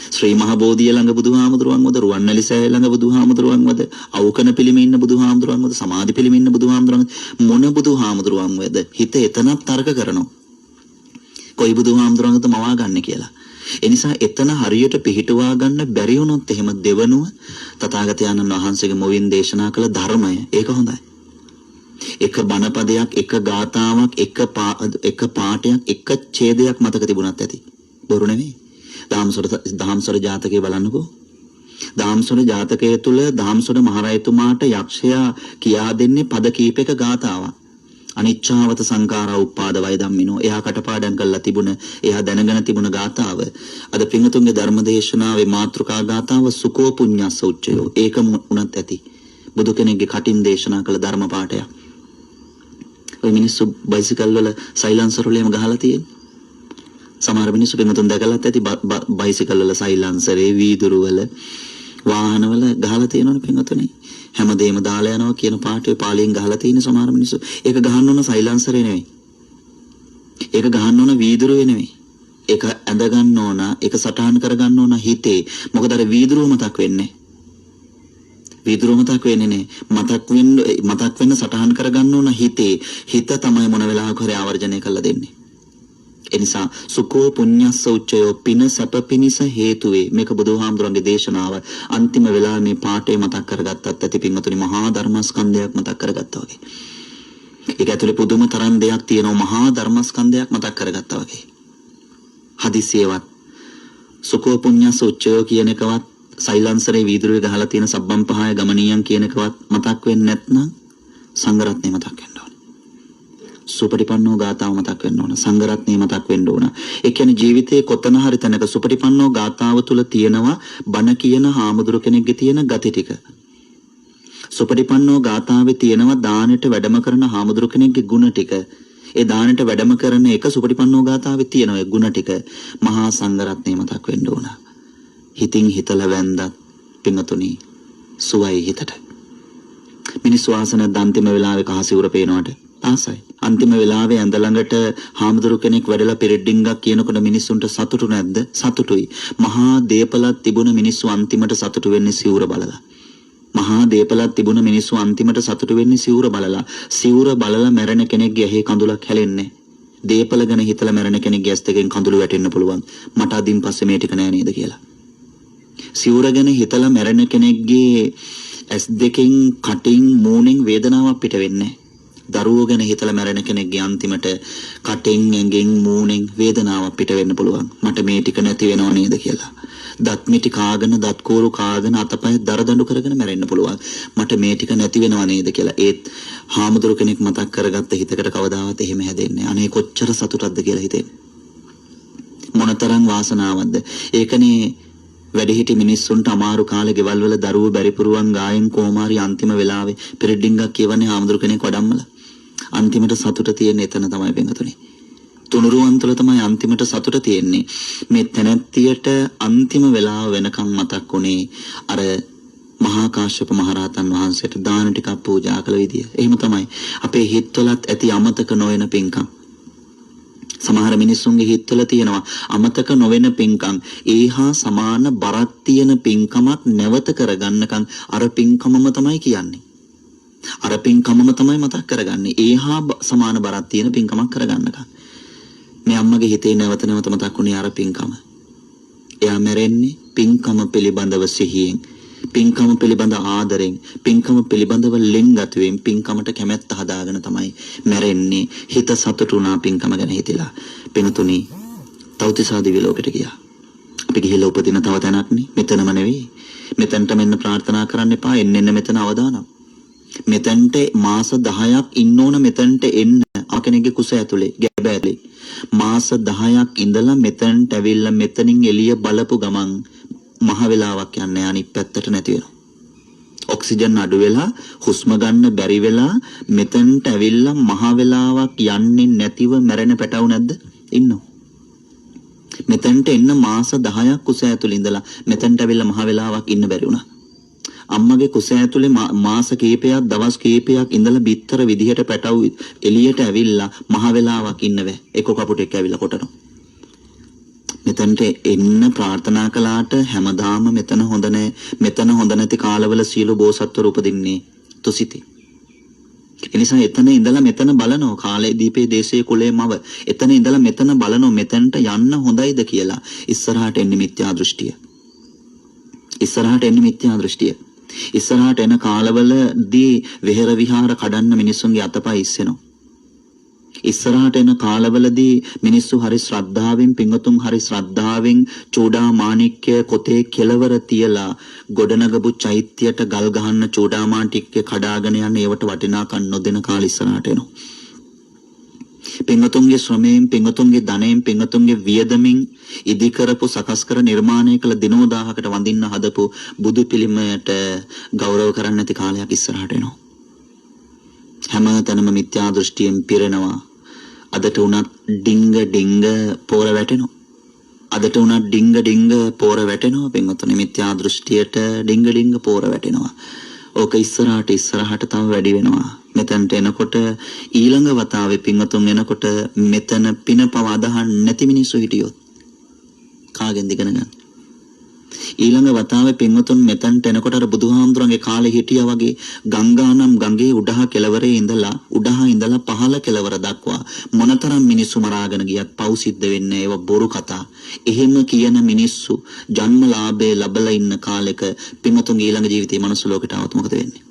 ශ්‍රී මහ බෝධිය ළඟ බුදුහාමුදුරන්වද, රුවන්වැලි සෑය ළඟ බුදුහාමුදුරන්වද, අවකන පිළිමේ ඉන්න බුදුහාමුදුරන්වද, සමාධි පිළිමේ ඉන්න බුදුහාමුදුරන්වද, මොන බුදුහාමුදුරන්වද හිත එතනක් තර්ක කරනවා. කොයි බුදුහාමුදුරන්වද මවා ගන්න කියලා. එනිසා එතන හරියට පිහිටුවා ගන්න බැරි වුණොත් එහෙම දෙවනුව තථාගතයන්න් වහන්සේගේ මොවින් දේශනා කළ ධර්මය ඒක හොඳයි. එක බණපදයක්, එක ගාතාවක්, එක පාඨයක්, එක ඡේදයක් මතක තිබුණත් ඇති. බොරු නෙවෙයි. දහම්සොර ජාතකය බලන්නකෝ. දහම්සොර ජාතකයේ තුල දහම්සොර මහරජතුමාට යක්ෂයා කියා දෙන්නේ පද කීපයක ගාතාවක්. අනිච්ඡාවත සංඛාරා උප්පාද වය ධම්මිනෝ. එයා කටපාඩම් කරලා තිබුණ, එයා දැනගෙන තිබුණ ගාතාව අද පින්තුන්ගේ ධර්මදේශනාවේ මාතෘකා ගාතාව සුකෝ පුඤ්ඤස්ස උච්චයෝ. ඒක උනත් ඇති. බුදු කෙනෙක්ගේ කටින් දේශනා කළ ධර්ම පාඨයක්. ඔය මිනිස්සු බයිසිකල් වල සයිලන්සර් වලම ගහලා තියෙන්නේ. සමහර මිනිස්සු පින්තුන් දැකලත් ඇති බයිසිකල් වල සයිලන්සරේ වීදුරු වල වාහන වල ගහලා තියෙනවනේ පින්තුනේ. හැමදේම දාලා යනවා කියන පාඨය පාලියෙන් ගහලා තියෙන සමහර මිනිස්සු. ඒක ගහන්න ඕන සයිලන්සරේ නෙවෙයි. ඒක ගහන්න ඕන වීදුරුවේ නෙවෙයි. ඒක ඇඳ ගන්න ඕන, ඒක සටහන් කර ගන්න ඕන හිතේ. මොකද අර වීදුරුව මතක් වෙන්නේ. වීදුරුව මතක් වෙන්නේ නේ. මතක් වෙන්න සටහන් කර ගන්න ඕන හිතේ. හිත තමයි මොන වෙලාවක හරි ආවර්ජනය කරලා දෙන්නේ. එනිසා සුකෝ පුඤ්ඤස්ස උච්චයෝ පින සැප පිනිස හේතු වේ. මේක බුදුහාමුදුරන්ගේ දේශනාව. අන්තිම වෙලාවේ මේ පාඩේ මතක් කරගත්තත් ඇති පින්වතුනි මහා ධර්මස්කන්ධයක් මතක් කරගත්තා වගේ. ඒක ඇතුලේ පුදුම තරම් දෙයක් තියෙනවා. මහා ධර්මස්කන්ධයක් මතක් කරගත්තා වගේ. හදිසියවත් සුකෝ පුඤ්ඤස්ස උච්චයෝ කියන එකවත් සයිලන්සරේ වීදුරුවේ ගහලා තියෙන සබ්බම් පහය ගමනියන් කියන එකවත් මතක් වෙන්නේ නැත්නම් සංඝරත්නය මතක් වෙන්න ඕන. සුපටිපන්නෝ ගාථාව මතක් වෙන්න ඕන. සංඝරත්නය මතක් වෙන්න ඕන. ඒ කියන්නේ ජීවිතේ කොතන හරි තැනක සුපටිපන්නෝ ගාථාව තුල තියෙනවා බණ කියන හාමුදුරු කෙනෙක්ගේ තියෙන ගති ටික. සුපටිපන්නෝ ගාථාවේ තියෙනවා දානෙට වැඩම කරන හාමුදුරු කෙනෙක්ගේ ගුණ ටික. ඒ දානෙට වැඩම කරන එක සුපටිපන්නෝ ගාථාවේ තියෙනවා ඒ ගුණ ටික. මහා සංඝරත්නය මතක් වෙන්න ඕන. හිතින් හිතලා වැන්දත් පින්තුනි සුවයි හිතට. මිනිස්සු ආසන අන්තිම වෙලාවේ කහසිවුර පේනවට ආසයි. අන්තිම වෙලාවේ ඇඳ ළඟට හාමුදුරු කෙනෙක් වැඩලා පිරිඩ්ඩින්ගක් කියනකොට මිනිස්සුන්ට සතුටු නැද්ද? සතුටුයි. මහා දේපලක් තිබුණ මිනිස්සු අන්තිමට සතුටු වෙන්නේ සිවුර බලලා. මහා දේපලක් තිබුණ මිනිස්සු අන්තිමට සතුටු වෙන්නේ සිවුර බලලා. සිවුර බලලා මැරෙන කෙනෙක්ගේ ඇහි කඳුලක් හැලෙන්නේ. දේපල ගැන හිතලා මැරෙන කෙනෙක්ගේ ඇස් දෙකෙන් කඳුළු වැටෙන්න පුළුවන්. මට අදින් පස්සේ මේ ටික නෑ නේද කියලා. සිවුර ගැන හිතලා මැරෙන කෙනෙක්ගේ ඇස් දෙකෙන් කටින් මූණෙන් වේදනාවක් පිට වෙන්නේ. දරුවෝ ගැන හිතලා මැරෙන කෙනෙක්ගේ අන්තිමට කටින් ඇඟෙන් මූණෙන් වේදනාවක් පිට වෙන්න පුළුවන්. මට මේ ටික නැති වෙනව නේද කියලා. දත් මිටි කාගෙන දත් කෝරු කාගෙන අතපය දරදඬු කරගෙන මැරෙන්න පුළුවන්. මට මේ ටික නැති වෙනව නේද කියලා. ඒත් හාමුදුරු කෙනෙක් මතක් කරගත්ත හිතකට කවදාවත් එහෙම හැදෙන්නේ. අනේ කොච්චර සතුටක්ද කියලා හිතෙන්නේ. මොනතරම් වාසනාවක්ද. ඒකනේ වැඩිහිටි මිනිස්සුන්ට අමාරු කාලේ ගෙවල් වල දරුවෝ බැරිපුරුවන් ගායෙන් කොමාරි අන්තිම වෙලාවේ පිරිඩ්ඩින්ගක් කියවන්නේ හාමුදුරු කෙනෙක් වඩම්මලා. අන්තිමට සතුට තියෙන්නේ එතන තමයි වෙනතුනේ. තුනුරුවන් තුළ තමයි අන්තිමට සතුට තියෙන්නේ. මේ තැනැත්තියට අන්තිම වෙලාව වෙනකන් මතක් වුණේ අර මහා කාශ්‍යප මහරහතන් වහන්සේට දාන ටිකක් පූජා කළ විදිය. එහෙම තමයි අපේ හිත්වලත් ඇති අමතක නොවන පින්කම්. සමහර මිනිස්සුන්ගේ හිත්වල තියෙනවා අමතක නොවන පින්කම්. ඒහා සමාන බරක් තියෙන පින්කමක් නැවත කරගන්නකම් අර පින්කමම තමයි කියන්නේ. අර පින්කමම තමයි මතක් කරගන්නේ. ඒහා සමාන බරක් තියෙන පින්කමක් කරගන්නකම්. මේ අම්මගේ හිතේ නැවත නැවත මතක් වුණේ අර පින්කම. එයා මැරෙන්නේ පින්කම පිළිබඳව සිහියෙන්, පින්කම පිළිබඳ ආදරෙන්, පින්කම පිළිබඳව ලෙන්ගතුවෙන්, පින්කමට කැමැත්ත හදාගෙන තමයි මැරෙන්නේ. හිත සතුටුුණා පින්කම ගැන හිතලා. පින්තුනි තවතිසා දිව්‍ය ලෝකෙට ගියා. අපි ගිහිල්ලා උපදින තව තැනක්නේ. මෙතනම නෙවෙයි. මෙතනට මෙන්න ප්‍රාර්ථනා කරන්න එපා. එන්න මෙතන අවදානම්. මෙතනට මාස 10ක් ඉන්න ඕන. මෙතනට එන්න කෙනෙක්ගේ කුස ඇතුලේ ගැබ ඇතුලේ මාස 10ක් ඉඳලා මෙතනට ඇවිල්ලා මෙතනින් එළිය බලපු ගමන් මහ වෙලාවක් යන්නේ අනිත් පැත්තට නැති වෙනවා. ඔක්සිජන් අඩු වෙලා හුස්ම ගන්න බැරි වෙලා මෙතනට ඇවිල්ලා මහ වෙලාවක් යන්නේ නැතිව මැරෙන පැටව නැද්ද? ඉන්නෝ. මෙතනට එන්න මාස 10ක් කුස ඇතුලේ ඉඳලා මෙතනට ඇවිල්ලා මහ වෙලාවක් ඉන්න බැරි වුණා. අම්මගේ කුස ඇතුලේ මාස කීපයක් දවස් කීපයක් ඉඳලා බිත්තර විදිහට පැටව එළියට ඇවිල්ලා මහ වෙලාවක් ඉන්න බෑ. එක කපුටෙක් ඇවිල්ලා කොටනවා. මෙතනට එන්න ප්‍රාර්ථනා කළාට හැමදාම මෙතන හොඳ නැහැ. මෙතන හොඳ නැති කාලවල සියලු බෝසත්වරු උපදින්නේ තුසිතේ. එනිසා එතන ඉඳලා මෙතන බලනවා කාලේ දීපේ දේශයේ කුලේ මව. එතන ඉඳලා මෙතන බලනවා මෙතනට යන්න හොඳයිද කියලා. ඉස්සරහට එන්නේ මිත්‍යා දෘෂ්ටිය. ඉස්සරහට එන්නේ මිත්‍යා දෘෂ්ටිය. ඉස්සරහට එන කාලවලදී විහෙර විහාර කඩන්න මිනිස්සුන්ගේ අතපය ඉස්සෙනවා. ඉස්සරහට එන කාලවලදී මිනිස්සු හරි ශ්‍රද්ධාවෙන් පිංගතුන් හරි ශ්‍රද්ධාවෙන් චූඩා මාණික්‍ය කොතේ කෙලවර තියලා ගොඩනගපු චෛත්‍යයට ගල් ගහන්න චූඩා මාණික්‍ය කඩාගෙන යන ඒවට වටිනාකම් නොදෙන කාල ඉස්සරහට එනවා. පිංගතුන්ගේ ශ්‍රමයෙන් පිංගතුන්ගේ ධනයෙන් පිංගතුන්ගේ වියදමින් ඉදි කරපු සකස් කර නිර්මාණය කළ දිනෝදාහකට වඳින්න හදපු බුදු පිළිමයට ගෞරව කරන්න නැති කාලයක් ඉස්සරහට එනවා. හැම තැනම මිත්‍යා දෘෂ්ටියෙන් පිරෙනවා. අදට උනත් ඩිංග පෝර වැටෙනවා. අදට උනත් ඩිංග පෝර වැටෙනවා. පින්වත්නි මිත්‍යා දෘෂ්ටියට ඩිංග පෝර වැටෙනවා. ඕක ඉස්සරහට තව වැඩි වෙනවා. මෙතනට එනකොට ඊළඟ වතාවේ පින්වතුන් එනකොට මෙතන පිනපව අදහන් නැති මිනිස්සු හිටියොත් කාගෙන්ද ඉගෙන ගන්න? ඊළඟ වතාවේ පින්වතුන් මෙතනට එනකොට අර බුදුහාමුදුරන්ගේ කාලේ හිටියා වගේ ගංගානම් ගඟේ උඩහ කෙළවරේ ඉඳලා පහළ කෙළවර දක්වා මොනතරම් මිනිස්සු මරාගෙන ගියත් පව් සිද්ධ වෙන්නේ ඒව බොරු කතා. එහෙම කියන මිනිස්සු ජන්මලාභේ ලැබලා ඉන්න කාලෙක පින්වතුන් ඊළඟ ජීවිතේ මනුස්ස ලෝකයට આવත් මොකද වෙන්නේ?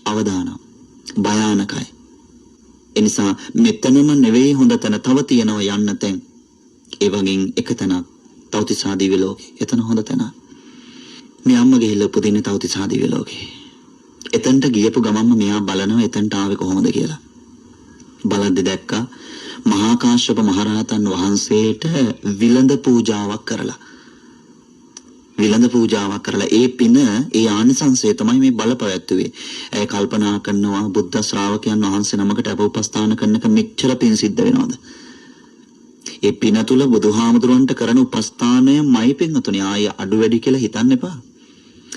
අවදානම් භයානකයි. එනිසා මෙතනම නෙවෙයි හොඳ තැන තව තියෙනවා යන්න තැන්. ඒ වගේන් එක තැනක් තවතිසා දිව්‍ය ලෝකේ. එතන හොඳ තැනක්. මේ අම්ම ගිහිල්ලා උපදින්නේ තවතිසා දිව්‍ය ලෝකේ. එතනට ගියපු ගමන්ම මෙයා බලනවා එතනට ආවේ කොහොමද කියලා. බලද්දි දැක්කා මහා කාශ්‍යප මහරහතන් වහන්සේට විලඳ පූජාවක් කරලා. විලඳ පූජාවක් කරලා ඒ පින ඒ ආනිසංසය තමයි මේ බලපැවැත්තුවේ. ඒ කල්පනා කරනවා බුද්ධ ශ්‍රාවකයන් වහන්සේ නමකට අප උපස්ථාන කරනක මෙච්චර පින් සිද්ධ වෙනවද? ඒ පින තුල බුදුහාමුදුරන්ට කරන උපස්ථානයමයි පින්තුනේ ආය අඩු වැඩි කියලා හිතන්න එපා.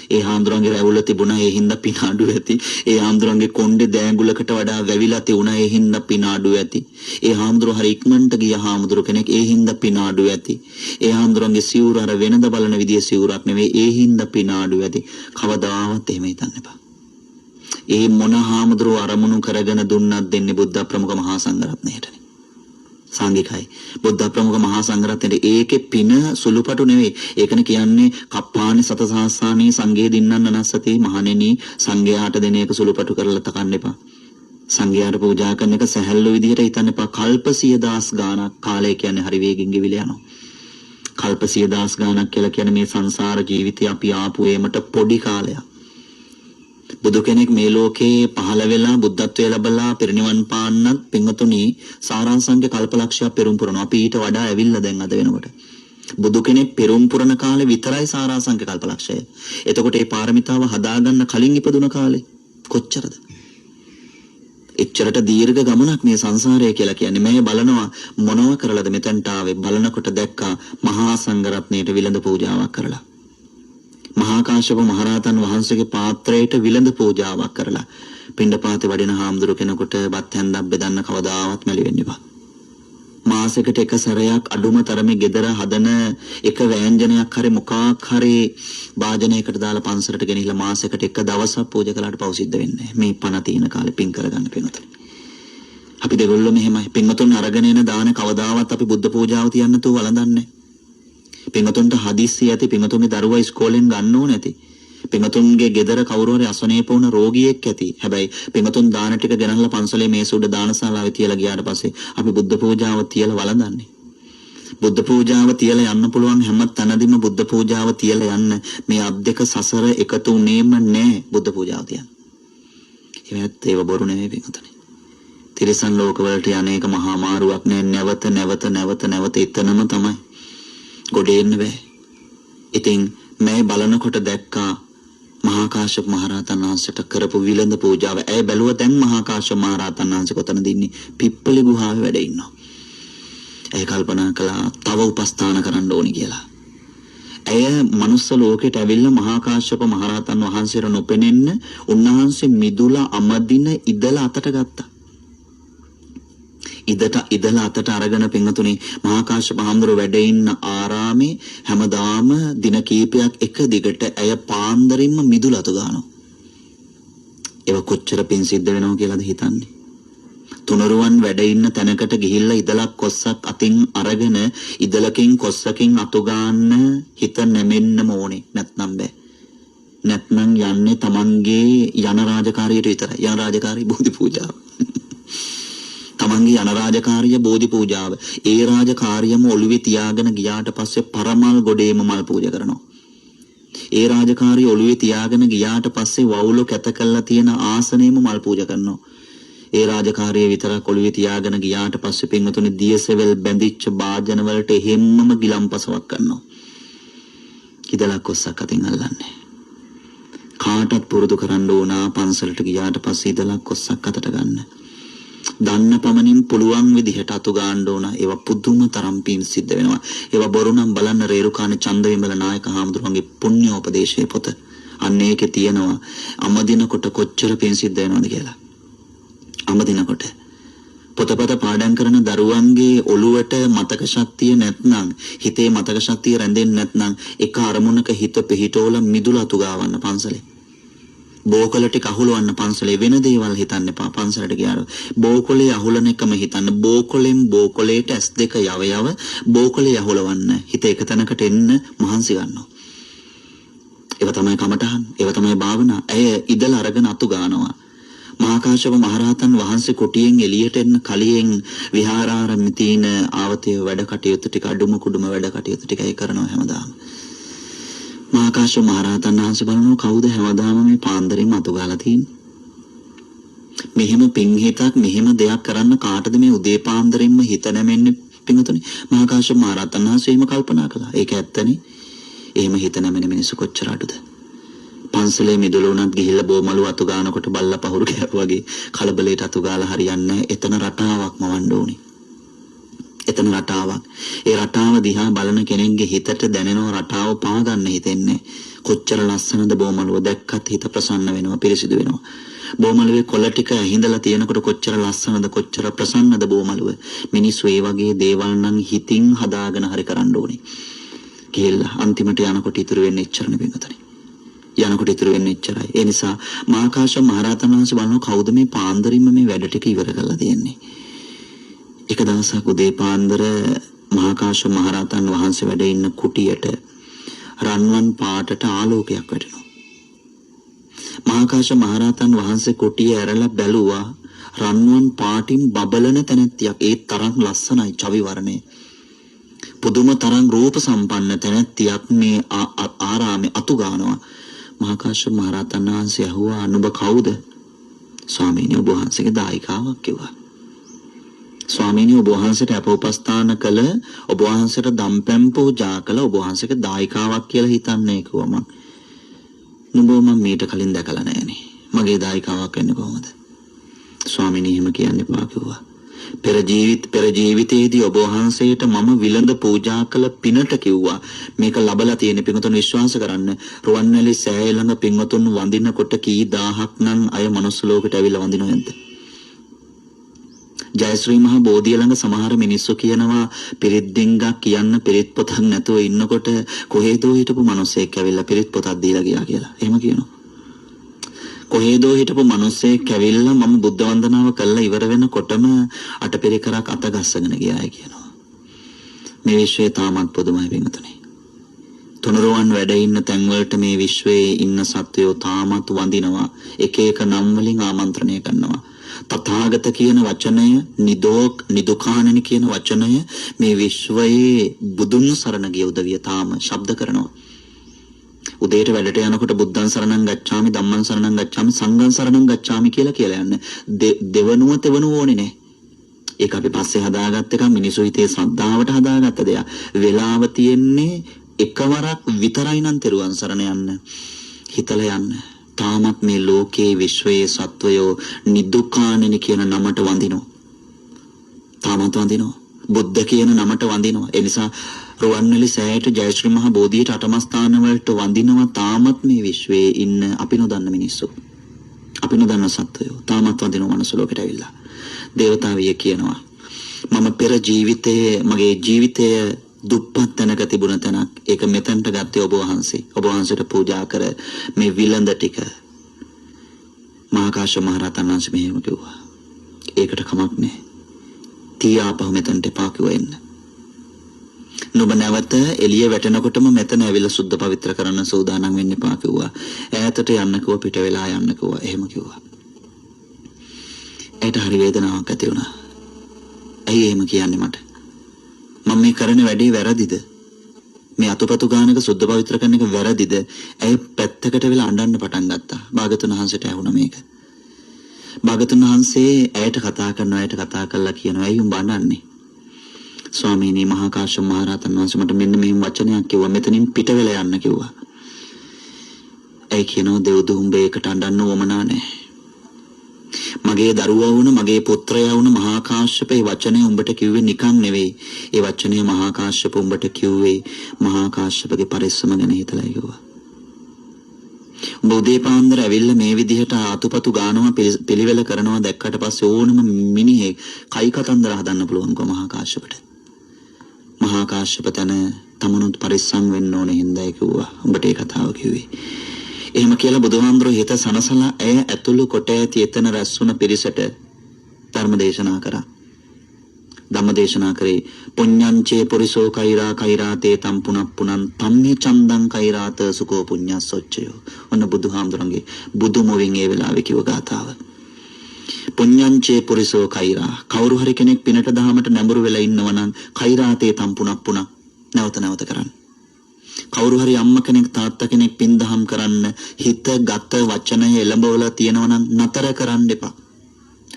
ඒ හාමුදුරන්ගේ රැවුල තිබුණා ඒ හින්දා පින අඩු ඇති. ඒ හාමුදුරන්ගේ කොණ්ඩේ දෑඟුලකට වඩා වැවිලා තිබුණා ඒ හින්දා පින අඩු ඇති. ඒ හාමුදුර හරි ඉක්මනට ගිය හාමුදුර කෙනෙක් ඒ හින්දා පින අඩු ඇති. ඒ හාමුදුරන්ගේ සිවුර අර වෙනද බලන විදිය සිවුරක් නෙවෙයි ඒ හින්දා පින අඩු ඇති. කවදාවත් එහෙම හිතන්න එපා. ඒ මොන හාමුදුරුව අරමුණු කරගෙන දුන්නත් දෙන්නේ බුද්ධ ප්‍රමුඛ මහා සංඝරත්නයටනේ. සංඝිකයි බුද්ධ ප්‍රමුඛ මහා සංඝරත්නයේ ඒකේ පින සුළුපටු නෙවෙයි. ඒකනේ කියන්නේ කප්පානි සත සහස්සානී සංඝේ දින්නන්න නස්සති මහණෙනි සංඝයාට දෙන එක සුළුපටු කරලා තකන්න එපා. සංඝයාට පූජා කරන එක සැහැල්ලු විදිහට හිතන්න එපා. කල්ප 10000 ගාණක් කාලය කියන්නේ හරි වේගෙන් ගෙවිලා යනවා. කල්ප 10000 ගාණක් කියලා කියන්නේ මේ සංසාර ජීවිතය අපි ආපු ඒමට පොඩි කාලයක්. බුදු කෙනෙක් මේ ලෝකේ පහළ වෙලා බුද්ධත්වයේ ලැබලා පිරිනිවන් පාන්නත් පින්වතුනි සාරාංශංක කල්පලක්ෂයක් පෙරම් පුරනවා. අපි ඊට වඩා ඇවිල්ලා දැන් අද වෙනකොට. බුදු කෙනෙක් පෙරම් පුරන කාලේ විතරයි සාරාංශංක කල්පලක්ෂය. එතකොට මේ පාරමිතාව හදාගන්න කලින් ඉපදුන කාලේ කොච්චරද? එච්චරට දීර්ඝ ගමනක් මේ සංසාරය කියලා කියන්නේ. මේ බලනවා මොනව කරලාද මෙතනට ආවේ බලනකොට දැක්කා මහා සංඝරත්නයට විලඳ පූජාවක් කරලා. මහා කාශ්‍යප මහරහතන් වහන්සේගේ පාත්‍රයට විලඳ පූජාවක් කරලා පිණ්ඩපාතේ වඩින හාමුදුරු කෙනෙකුට බත් හැන්දක් බෙදන්න කවදාවත් මැලි වෙන්න එපා. මාසෙකට එක සැරයක් අඩුම තරමේ gedara හදන එක ව්‍යංජනයක් හරි මොකක් හරි වාදනයකට දාලා පන්සලට ගෙනිහිලා මාසෙකට එක දවසක් පූජා කළාට පව් සිද්ධ වෙන්නේ නැහැ. මේ පණ තියෙන කාලේ පින් කරගන්න පින්වතුනි. අපි දෙගොල්ලෝ මෙහෙමයි. පින්වතුන් අරගෙන එන දාන කවදාවත් අපි බුද්ධ පූජාව තියන්න තු වළඳන්නේ. පින්වතුන්ට හදිස්සි ඇති පින්වතුන්ගේ දරුවා ඉස්කෝලෙන් ගන්න ඕන ඇති. පින්වතුන්ගේ ගෙදර කවුරු හරි අසනීප වුණ රෝගියෙක් ඇති. හැබැයි පින්වතුන් දාන ටික ගෙනල්ලා පන්සලේ මේ සුඩ දානශාලාවේ තියලා ගියාට පස්සේ අපි බුද්ධ පූජාව තියලා වළඳන්නේ. බුද්ධ පූජාව තියලා යන්න පුළුවන් හැම තැනදීම බුද්ධ පූජාව තියලා යන්න මේ අත් දෙක සසර එකතු උනේම නෑ බුද්ධ පූජාව තියන්න. එහෙමත් ඒව බොරු නෙමෙයි පින්වතුනි. තිරිසන් ලෝකවලට යන්නේක මහා මාරුවක් නෑ. නැවත එතනම තමයි. ගොඩේ එන්න බෑ. ඉතින් මේ බලනකොට දැක්කා මහා කාශ්‍යප මහරහතන් වහන්සේට කරපු විලඳ පූජාව. ඇය බැලුවා දැන් මහා කාශ්‍යප මහරහතන් වහන්සේ කොතනද ඉන්නේ? පිප්පලි ගුහාවේ වැඩ ඉන්නවා. ඇය කල්පනා කළා තව උපස්ථාන කරන්න ඕනි කියලා. ඇය මනුස්ස ලෝකයට ඇවිල්ලා මහා කාශ්‍යප මහරහතන් වහන්සේට නොපෙනෙන්න උන්වහන්සේ මිදුලා අමදින ඉදලා අතට ගත්තා. ඉදලා අතට අරගෙන පින්වතුනි මහා කාශ්‍යප හාමුදුරුවෝ වැඩ ඉන්න ආරාමේ හැමදාම දින කීපයක් එක දිගට ඇය පාන්දරින්ම මිදුලතු ගන්නවා. ඒව කොච්චර පින් සිද්ධ වෙනව කියලාද හිතන්නේ? තුනරුවන් වැඩ ඉන්න තැනකට ගිහිල්ලා ඉදලක් කොස්සක් අතින් අරගෙන ඉදලකින් කොස්සකින් අතු ගන්න හිත නැමෙන්නම ඕනේ. නැත්නම් බෑ. නැත්නම් යන්නේ Tamanගේ යන රාජකාරියට විතරයි. යන රාජකාරී බෝධි පූජාව. තමන්ගේ යන රාජකාරිය බෝධි පූජාව. ඒ රාජකාරියම ඔළුවේ තියාගෙන ගියාට පස්සේ පරමල් ගොඩේම මල් පූජා කරනවා. ඒ රාජකාරිය ඔළුවේ තියාගෙන ගියාට පස්සේ වවුලෝ කැත කරලා තියෙන ආසනෙම මල් පූජා කරනවා. ඒ රාජකාරිය විතරක් ඔළුවේ තියාගෙන ගියාට පස්සේ පින්වතුනි දියසෙවල් බැඳිච්ච වාදන වලට එහෙම්මම ගිලම්පසවක් කරනවා. ඉදලක් කොස්සක් අතින් අල්ලන්නේ. කාටත් පුරුදු කරන්න ඕන පන්සලට ගියාට පස්සේ ඉදලක් කොස්සක් අතට ගන්න. දන්න පමණින් පුළුවන් විදිහට අතු ගන්න ඕන. ඒවා පුදුම තරම් පින් සිද්ධ වෙනවා. ඒවා බොරු නම් බලන්න රේරුකාණේ චන්දවිමල නායක හාමුදුරුවන්ගේ පුණ්‍යෝපදේශයේ පොත. අන්න ඒකේ තියෙනවා අමදිනකොට කොච්චර පින් සිද්ධ වෙනවද කියලා. අමදිනකොට පොතපත පාඩම් කරන දරුවන්ගේ ඔළුවට මතක ශක්තිය නැත්නම් හිතේ මතක ශක්තිය රැඳෙන්නේ නැත්නම් එක අරමුණක හිත පිහිටවල මිදුල අතු ගාවන්න පන්සලේ. බෝකොල ටික අහුලවන්න පන්සලේ වෙන දේවල් හිතන්න එපා. පන්සලට ගියාම බෝකොලේ අහුලන එකම හිතන්න. බෝකොලෙන් බෝකොලේට S2 යව බෝකොලේ අහුලවන්න හිත එක තැනකට එන්න මහන්සි ගන්නවා. ඒව තමයි කමඨහන්. ඒව තමයි භාවනා. ඇය ඉදල අරගෙන අතු ගන්නවා. මහා කාශ්‍යප මහරහතන් වහන්සේ කුටියෙන් එළියට එන්න කලින් විහාරාරාමේ තියෙන ආවතේ වැඩ කටයුතු ටික අඩුම කුඩුම වැඩ කටයුතු ටිකයි කරනවා හැමදාම. මහා කාශ්‍යප මහ රහතන් වහන්සේ බලනවා කවුද හැමදාම මේ පාන්දරින් අතු ගාලා තියෙන්නේ? මෙහෙම පිං හිතක් මෙහෙම දෙයක් කරන්න කාටද මේ උදේ පාන්දරින්ම හිත නැමෙන්නේ පිංගුතුනි? මහා කාශ්‍යප මහ රහතන් වහන්සේ එහෙම කල්පනා කළා. ඒක ඇත්තනේ. එහෙම හිත නැමෙන මිනිස්සු කොච්චර අඩුද? පන්සලේ මිදුළුණත් ගිහිල්ලා බෝමලු අතු ගන්නකොට බල්ලා පහුරු කෑවා වගේ කලබලයට අතු ගාලා හරියන්නේ නැහැ. එතන රටාවක් මවන්න ඕනේ. එතන රටාවක්. ඒ රටාව දිහා බලන කෙනෙක්ගේ හිතට දැනෙන රටාව පා ගන්න හිතෙන්නේ. කොච්චර ලස්සනද බෝමලුව දැක්කත් හිත ප්‍රසන්න වෙනවා, පිරිසිදු වෙනවා. බෝමලුවේ කොළ ටික ඇහිඳලා තියෙනකොට කොච්චර ලස්සනද, කොච්චර ප්‍රසන්නද බෝමලුව. මිනිස්සු ඒ වගේ දේවල් නම් හිතින් හදාගෙන හරි කරන්න ඕනේ. කියලා අන්තිමට යනකොට ඉතුරු වෙන්නේ එච්චරනේ පිටතනේ. යනකොට ඉතුරු වෙන්නේ එච්චරයි. ඒ නිසා මහා කාශ්‍යප මහ රහතන් වහන්සේ බලනවා කවුද මේ පාන්දරින්ම මේ වැඩ ටික ඉවර කරලා තියෙන්නේ. එක දවසක් උදේ පාන්දර මහා කාශ්‍යප මහ රහතන් වහන්සේ වැඩ ඉන්න කුටියට රන්වන් පාටට ආලෝකයක් වැටෙනවා. මහා කාශ්‍යප මහ රහතන් වහන්සේ කුටිය ඇරලා බැලුවා රන්වන් පාටින් බබලන තැනැත්තියක්. ඒ තරම් ලස්සනයි චවි වර්ණේ. පුදුම තරම් රූප සම්පන්න තැනැත්තියක් මේ ආරාමේ අතු ගන්නවා. මහා කාශ්‍යප මහ රහතන් වහන්සේ අහුවා නුඹ කවුද? ස්වාමීනි ඔබ වහන්සේගේ දායිකාවක් කිව්වා. ස්වාමීනි ඔබ වහන්සේට අපෝපස්ථාන කළ ඔබ වහන්සේට දම්පැන් පූජා කළ ඔබ වහන්සේගේ දායිකාවක් කියලා හිතන්නේ කිව්වා මං. නුඹ මම මීට කලින් දැකලා නැහැනේ. මගේ දායිකාවක් වෙන්නේ කොහොමද? ස්වාමීනි එහෙම කියන්න එපා කිව්වා. පෙර ජීවිතයේදී ඔබ වහන්සේට මම විලඳ පූජා කළ පිනට කිව්වා. මේක ලබලා තියෙන පින්වතුන් විශ්වාස කරන්න. රුවන්වැලි සෑය ළඟ පින්වතුන් වඳිනකොට කී දහහක් නම් අය මනුස්ස ලෝකෙට ඇවිල්ලා වඳිනව නැද්ද? ජයශ්‍රී මහ බෝධිය ළඟ සමහර මිනිස්සු කියනවා පිරිත් ඩිංගක් කියන්න පිරිත් පොතක් නැතුව ඉන්නකොට කොහේදෝ හිටපු මිනිස්සෙක් ඇවිල්ලා පිරිත් පොතක් දීලා ගියා කියලා. එහෙම කියනවා. කොහේදෝ හිටපු මිනිස්සෙක් ඇවිල්ලා මම බුද්ධ වන්දනාව කළා ඉවර වෙනකොටම අටපිරිකරක් අත ගස්සගෙන ගියායි කියනවා. මේ විශ්වයේ තාමත් පොදුමයි වෙනතුනේ. තුනරුවන් වැඩ ඉන්න තැන් වලට මේ විශ්වයේ ඉන්න සත්වයෝ තාමත් වඳිනවා. එක එක නම් වලින් ආමන්ත්‍රණය කරනවා. තථාගත කියන වචනය, නිදුකාණනි කියන වචනය මේ විශ්වයේ බුදුන් සරණ ගිය උදවිය තාම ශබ්ද කරනවා. උදේට වැඩට යනකොට බුද්ධං සරණං ගච්ඡාමි ධම්මං සරණං ගච්ඡාමි සංඝං සරණං ගච්ඡාමි කියලා යන්න. දෙවනුව තෙවනුව ඕනේ නෑ. ඒක අපි පස්සේ හදාගත්ත එක මිනිසු හිතේ ශ්‍රද්ධාවට හදාගත්ත දෙයක්. වෙලාව තියෙන්නේ එකවරක් විතරයි නම් තෙරුවන් සරණ යන්න. හිතලා යන්න. තාමත් මේ ලෝකයේ විශ්වයේ සත්වයෝ නිදුකාණනි කියන නමට වඳිනවා. තාමත් වඳිනවා. බුද්ධ කියන නමට වඳිනවා. ඒ නිසා රුවන්වැලි සෑයට ජයශ්‍රී මහ බෝධියට අටම ස්ථාන වලට වඳිනවා. තාමත් මේ විශ්වයේ ඉන්න අපි නොදන්න මිනිස්සු. අපි නොදන්න සත්වයෝ තාමත් වඳිනවා මනුස්ස ලෝකෙට ඇවිල්ලා. දේවතාවිය කියනවා මම පෙර ජීවිතයේ මගේ ජීවිතය දුප්පත් තැනක තිබුණ තැනක්. ඒක මෙතනට ගත්තේ ඔබ වහන්සේ. ඔබ වහන්සේට පූජා කර මේ විලඳ ටික මහා කාශ්‍යප මහ රහතන් වහන්සේ මෙහෙම කිව්වා. ඒකට කමක් නැහැ. තියාපහු මෙතනට එපා කිව්වා එන්න. නුඹ නැවත එළිය වැටෙනකොටම මෙතන ඇවිල්ලා සුද්ධ පවිත්‍ර කරන්න සූදානම් වෙන්න එපා කිව්වා. ඈතට යන්න කිව්වා, පිට වෙලා යන්න කිව්වා. එහෙම කිව්වා. ඒට හරි වේදනාවක් ඇති වුණා. ඇයි එහෙම කියන්නේ මට? මම මේ කරන වැඩේ වැරදිද? මේ අතුපතු ගානක සුද්ධ පවිත්‍ර කරන එක වැරදිද? ඇයි පැත්තකට වෙලා අඬන්න පටන් ගත්තා? භාගතුන් වහන්සේට ඇහුණා මේක. භාගතුන් වහන්සේ ඇයට කතා කරනවා, ඇයට කතා කරලා කියනවා ඇයි උඹ අඬන්නේ? ස්වාමීනි මහා කාශ්‍යප මහ රහතන් වහන්සේ මට මෙන්න මෙහෙම වචනයක් කිව්වා. මෙතනින් පිට වෙලා යන්න කිව්වා. ඇයි කියනවා දෙව්දු උඹ ඒකට අඬන්න ඕමනා නැහැ. මගේ දරුවා වුණ මගේ පුත්‍රයා වුණ මහා කාශ්‍යප ඒ වචනේ උඹට කිව්වේ නිකන් නෙවෙයි. ඒ වචනේ මහා කාශ්‍යප උඹට කිව්වේ මහා කාශ්‍යපගේ පරිස්සම ගැන හිතලා කිව්වා. උඹ උදේ පාන්දර ඇවිල්ලා මේ විදිහට ආතුපතු ගානවා පිළිවෙල කරනවා දැක්කට පස්සේ ඕනම මිනිහෙක් කයි කතන්දර හදන්න පුළුවන් කො මහා කාශ්‍යපට. මහා කාශ්‍යප තන තමනුත් පරිස්සම් වෙන්න ඕනේ හින්දායි කිව්වා. උඹට ඒ කතාව කිව්වේ. එහෙම කියලා බුදුහාමුදුරුවෝ හිත සනසලා ඇය ඇතුළු කොට ඇති එතන රැස්වුණ පිරිසට ධර්ම දේශනා කරා. ධම්ම දේශනා කරේ පුඤ්ඤංචේ පුරිසෝ කෛරා කෛරාතේ තම් පුනප්පුනං තම්මේ චන්දං කෛරාත සුකෝ පුඤ්ඤස්සොච්චයෝ. ඔන්න බුදුහාමුදුරන්ගේ බුදුමොවින් ඒ වෙලාවේ කිව්ව ගාතාව. පුඤ්ඤංචේ පුරිසෝ කෛරා කවුරු හරි කෙනෙක් පිනට දහමට නැඹුරු වෙලා ඉන්නවනම් කෛරාතේ තම් පුනප්පුනං නැවත නැවත කරන්න. කවුරු හරි අම්මා කෙනෙක් තාත්තා කෙනෙක් පින්දහම් කරන්න හිත ගත වචනය එළඹවලා තියෙනවා නම් නතර කරන්න එපා.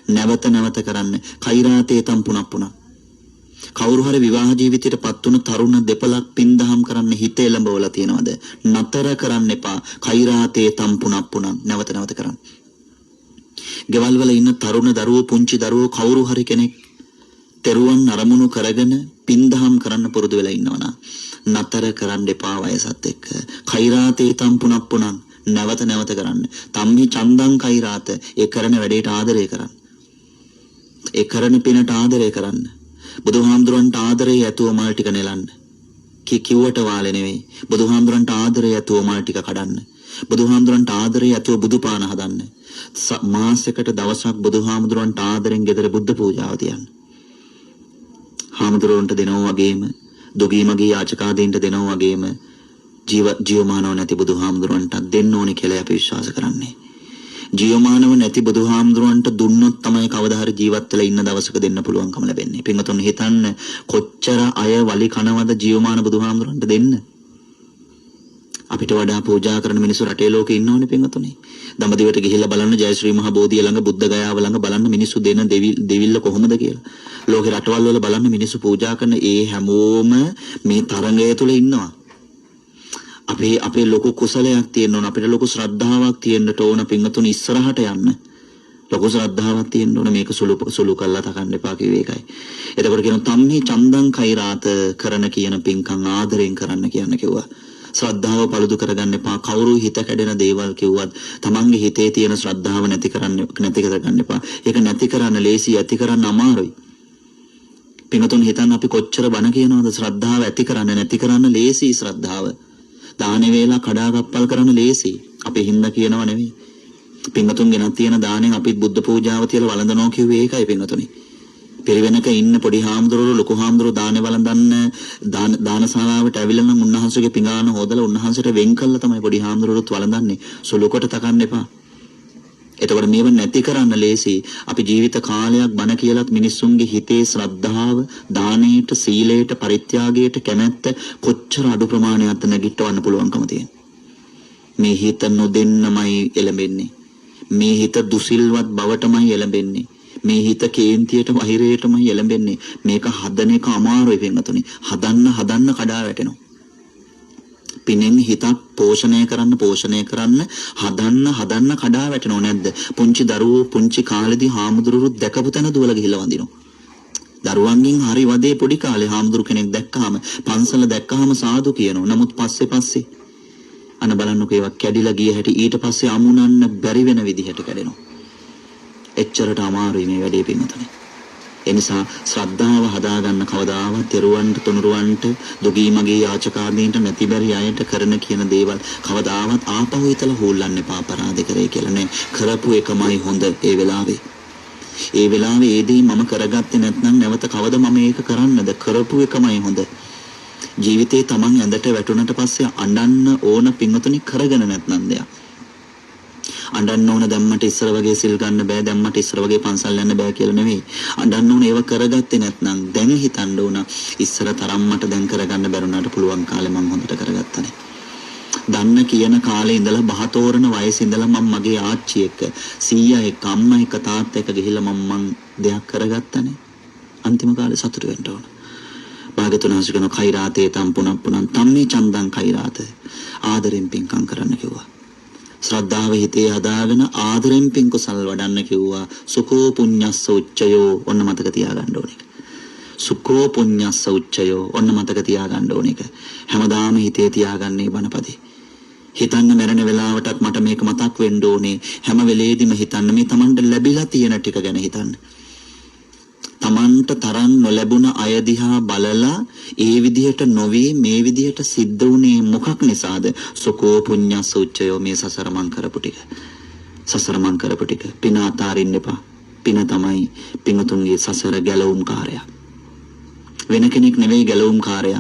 නැවත නැවත කරන්න. කෛරාතේ තම් පුනප්පුන. කවුරු හරි විවාහ ජීවිතයටපත් වුණු තරුණ දෙපළක් පින්දහම් කරන්න හිත එළඹවලා තියෙනවද? නතර කරන්න එපා. කෛරාතේ තම් පුනප්පුන. නැවත නැවත කරන්න. ගෙවල් වල ඉන්න තරුණ දරුවෝ පුංචි දරුවෝ කවුරු හරි කෙනෙක් තෙරුවන් අරමුණු කරගෙන පින්දහම් කරන්න පුරුදු වෙලා ඉන්නවනම් නතර කරන්න එපා වයසත් එක්ක. කෛරාතේ තම් පුනප්පුනං. නැවත නැවත කරන්න. තම්හි චන්දං කෛරාත. ඒ කරන වැඩේට ආදරය කරන්න. ඒ කරන පිනට ආදරය කරන්න. බුදුහාමුදුරන්ට ආදරේ ඇතුව මල් ටික නෙලන්න. කිව්වට වාලේ නෙවෙයි. බුදුහාමුදුරන්ට ආදරේ ඇතුව මල් ටික කඩන්න. බුදුහාමුදුරන්ට ආදරේ ඇතුව බුදුපාන හදන්න. මාසයකට දවසක් බුදුහාමුදුරන්ට ආදරෙන් ගෙදර බුද්ධ පූජාව තියන්න. හාමුදුරුවන්ට දෙනවා වගේම දුගී මගී යාචකාදීන්ට දෙනවා වගේම ජීවමානව නැති බුදුහාමුදුරන්ට දෙන්න ඕනේ කියලා අපි විශ්වාස කරන්නේ. ජීවමානව නැති බුදුහාමුදුරන්ට දුන්නොත් තමයි කවදා හරි ජීවත් වෙලා ඉන්න දවසක දෙන්න පුළුවන්කම ලැබෙන්නේ. පින්වතුන් හිතන්න කොච්චර අය වලි කනවද ජීවමාන බුදුහාමුදුරන්ට දෙන්න. අපිට වඩා පූජා කරන මිනිස්සු රටේ ලෝකේ ඉන්නවනේ පින්වතුනි. දඹදිවට ගිහිල්ලා බලන්න ජයශ්‍රී මහ බෝධිය ළඟ බුද්ධ ගයාව ළඟ බලන්න මිනිස්සු දෙන දෙවිල්ල කොහොමද කියලා. ලෝකේ රටවල් වල බලන්න මිනිස්සු පූජා කරන ඒ හැමෝම මේ තරංගය තුල ඉන්නවා. අපේ ලොකු කුසලයක් තියෙන්න ඕන. අපිට ලොකු ශ්‍රද්ධාවක් තියෙන්නට ඕන පින්වතුනි ඉස්සරහට යන්න. ලොකු ශ්‍රද්ධාවක් තියෙන්න ඕන. මේක සුළු කළා තකන්න එපා කිව්වේ ඒකයි. එතකොට කියනවා තම්හි චන්දං කෛරාත කරන කියන පින්කම් ආදරෙන් කරන්න කියන්න කිව්වා. ශ්‍රද්ධාව පළුදු කරගන්න එපා. කවුරු හිත කැඩෙන දේවල් කිව්වත් තමන්ගේ හිතේ තියෙන ශ්‍රද්ධාව නැති කරගන්න එපා. ඒක නැති කරන්න ලේසි, ඇති කරන්න අමාරුයි. පින්වතුන් හිතන්න අපි කොච්චර බණ කියනවද ශ්‍රද්ධාව ඇති කරන්න නැති කරන්න ලේසි ශ්‍රද්ධාව. දානේ වේලා කඩාකප්පල් කරන්න ලේසි. අපි හින්දා කියනව නෙවෙයි. පින්වතුන් ගෙනත් තියෙන දාණයෙන් අපිත් බුද්ධ පූජාව තියලා වළඳනවා කිව්වේ ඒකයි පින්වතුනි. පිරිවෙනක ඉන්න පොඩි හාමුදුරුවෝ ලොකු හාමුදුරුවෝ දානේ වළඳන්න දානශාලාවට ඇවිල්ලා නම් උන්වහන්සේගේ පිඟාන හොදලා උන්වහන්සේට වෙන් කළා තමයි පොඩි හාමුදුරුවෝත් වළඳන්නේ. සුළු කොට තකන්න එපා. එතකොට මේව නැති කරන්න ලේසි. අපි ජීවිත කාලයක් බණ කියලාත් මිනිස්සුන්ගේ හිතේ ශ්‍රද්ධාව, දානයට, සීලයට, පරිත්‍යාගයට කැමැත්ත කොච්චර අඩු ප්‍රමාණයක්ද නැගිටවන්න පුළුවන්කම තියෙන. මේ හිත නොදෙන්නමයි එළඹෙන්නේ. මේ හිත දුසිල්වත් බවටමයි එළඹෙන්නේ. මේ හිත කේන්තියට වහිරයටමයි එළඹෙන්නේ. මේක හදන එක අමාරුයි වෙනතුනි. හදන්න කඩා වැටෙනවා. පිනෙන් හිතක් පෝෂණය කරන්න හදන්න කඩා වැටෙනව නැද්ද? පුංචි දරුවෝ පුංචි කාලේදී හාමුදුරුවෝ දැකපු තැන දුවලා ගිහිල්ලා වඳිනවා. දරුවන්ගෙන් හරි වදේ පොඩි කාලේ හාමුදුරු කෙනෙක් දැක්කහම පන්සල දැක්කහම සාදු කියනවා. නමුත් පස්සේ අන බලන්නකෝ ඒවා කැඩිලා ගිය හැටි ඊට පස්සේ අමුණන්න බැරි වෙන විදිහට කැඩෙනවා. එච්චරට අමාරුයි මේ වැඩේ පින්වතුනි. ඒ නිසා ශ්‍රද්ධාව හදාගන්න කවදාවත් තෙරුවන්ට තුනුරුවන්ට දුගී මගේ යාචකාදීන්ට නැති බැරි අයට කරන කියන දේවල් කවදාවත් ආපහු හිතලා හොල්ලන්න එපා. අපරාධ කරේ කියලා නෑ. කරපු එකමයි හොඳ ඒ වෙලාවේ. ඒ වෙලාවේ ඒ දේ මම කරගත්තේ නැත්නම් නැවත කවද මම ඒක කරන්නද? කරපු එකමයි හොඳ. ජීවිතේ Taman ඇඳට වැටුණට පස්සේ අඬන්න ඕන පින්වතුනි කරගෙන නැත්නම් දෙයක්. අඬන්න ඕන දැම්මට ඉස්සර වගේ සිල් ගන්න බෑ, දැම්මට ඉස්සර වගේ පන්සල් යන්න බෑ කියලා නෙවෙයි. අඬන්න ඕන ඒව කරගත්තේ නැත්නම් දැන් හිතන්න ඕන ඉස්සර තරම්මට දැන් කරගන්න බැරුණාට පුළුවන් කාලේ මම හොඳට කරගත්තානේ. දන්න කියන කාලේ ඉඳලා බහතෝරන වයසේ ඉඳලා මම මගේ ආච්චි එක්ක, සීයා එක්ක, අම්මා එක්ක, තාත්තා එක්ක ගිහිල්ලා මම දෙයක් කරගත්තානේ. අන්තිම කාලේ සතුටු වෙන්න ඕන. භාගතුන් වහන්සේ කියන කෛරාතේ තම් පුනප්පුනං තම්මේ චන්දං කෛරාත ආදරෙන් පින්කම් කරන්න කිව්වා. ශ්‍රද්ධාව හිතේ හදාගෙන ආදරෙන් පින් කුසල් වඩන්න කිව්වා. සුඛෝ පුඤ්ඤස්ස උච්චයෝ ඔන්න මතක තියාගන්න ඕනේ. සුඛෝ පුඤ්ඤස්ස උච්චයෝ ඔන්න මතක තියාගන්න ඕනේ. හැමදාම හිතේ තියාගන්නේ බණපදේ. හිතන්න මැරෙන වෙලාවටත් මට මේක මතක් වෙන්න ඕනේ. හැම වෙලේදීම හිතන්න මේ Tamanට ලැබිලා තියෙන ටික ගැන හිතන්න. Tamanට තරම් නොලැබුණ අය දිහා බලලා ඒ විදිහට නොවේ මේ විදිහට සිද්ධ වුණේ මොකක් නිසාද? සුඛෝ පුඤ්ඤස්ස උච්චයෝ මේ සසර මං කරපු ටික. පින අතාරින්න එපා. පින තමයි පින්තුන්ගේ සසර ගැලවුම් කාර්යය. වෙන කෙනෙක් නෙවෙයි ගැලවුම් කාර්යය.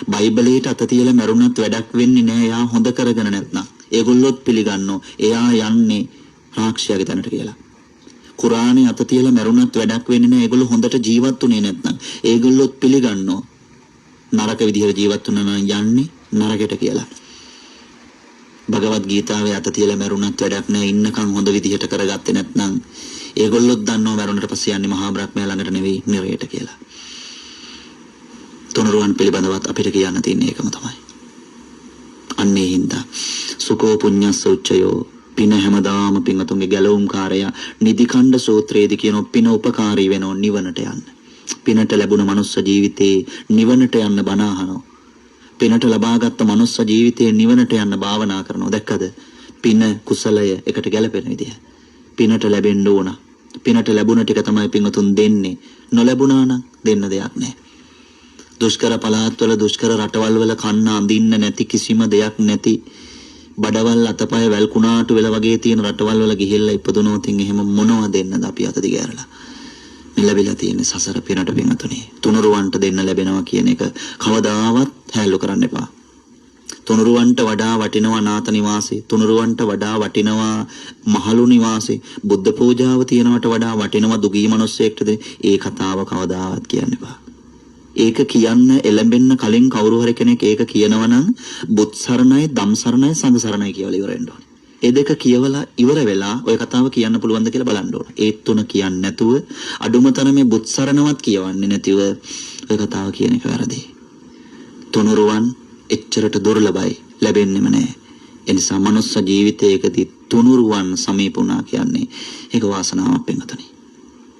බයිබලයට අත තියලා මරුණත් වැඩක් වෙන්නේ නෑ. යා හොඳ කරගෙන නැත්නම්. ඒගොල්ලොත් පිළිගන්නෝ එයා යන්නේ රාක්ෂයාගේ තැනට කියලා. කුරානේ අත තියලා මරුණත් වැඩක් වෙන්නේ නෑ. ඒගොල්ලෝ හොඳට ජීවත් වුණේ නැත්නම්. ඒගොල්ලොත් පිළිගන්නෝ නරක විදිහට ජීවත් වුණා නම් යන්නේ නරකයට කියලා. භගවත් ගීතාවේ අත තියලා මරුණත් වැඩක් නැහැ ඉන්නකම් හොඳ විදිහට කරගත්තේ නැත්නම් ඒගොල්ලොත් දන්නවා මරුණට පස්සේ යන්නේ මහා බ්‍රහ්මයා ළඟට නෙවෙයි නිරයට කියලා. තුනුරුවන් පිළිබඳවත් අපිට කියන්න තියෙන එකම තමයි. අන්නේ හින්දා සුකෝ පුඤ්ඤස්ස උච්චයෝ පින හැමදාම පින්වතුන්ගේ ගැලවුම්කාරය නිදිකණ්ඩ සූත්‍රයේදී කියන පින උපකාරී වෙනෝ නිවනට යන්න. පිනට ලැබුණ මනුස්ස ජීවිතේ නිවනට යන්න බණ අහනවා. පිනට ලබාගත් මනුස්ස ජීවිතේ නිවනට යන්න භාවනා කරනවා. දැක්කද? පින කුසලය එකට ගැලපෙන විදිය. පිනට ලැබෙන්න ඕන. පිනට ලැබුණ ටික තමයි පින්වතුන් දෙන්නේ. නොලැබුණා නම් දෙන්න දෙයක් නැහැ. දුෂ්කර පළාත්වල දුෂ්කර රටවල් වල කන්න අඳින්න නැති කිසිම දෙයක් නැති බඩවල් අතපය වැල්කුණාටු වෙල වගේ තියෙන රටවල් වල ගිහිල්ලා ඉපදුනොත් එහෙම මොනවද දෙන්නද අපි අත දිගෑරලා මෙලබිලා තියෙන සසර පිනට පින්තුනේ තුනුරුවන්ට දෙන්න ලැබෙනවා කියන එක කවදාවත් හැලු කරන්න එපා. තුනුරුවන්ට වඩා වටිනවා නාත නිවාසී, තුනුරුවන්ට වඩා වටිනවා මහලු නිවාසී, බුද්ධ පූජාව තියනවට වඩා වටිනවා දුගී මිනිස්සෙක්ටද ඒ කතාව කවදාවත් කියන්න එපා. ඒක කියන්න එළඹෙන්න කලින් කවුරු හරි කෙනෙක් ඒක කියනවා නම් බුත් සරණයි, ධම් සරණයි, සංඝ සරණයි කියලා ඉවර වෙන්න ඕනේ. ඒ දෙක කියවලා ඉවර වෙලා ඔය කතාව කියන්න පුළුවන්ද කියලා බලන්න ඕන. ඒ තුන කියන්නේ නැතුව අඩුම තරමේ බුත් සරණවත් කියවන්නේ නැතිව ඔය කතාව කියන එක වැරදි. තුනුරුවන් එච්චරට දුර්ලභයි, ලැබෙන්නෙම නැහැ. ඒ නිසා මනුස්ස ජීවිතයකදී තුනුරුවන් සමීපුණා කියන්නේ ඒක වාසනාවක් වෙනතනේ.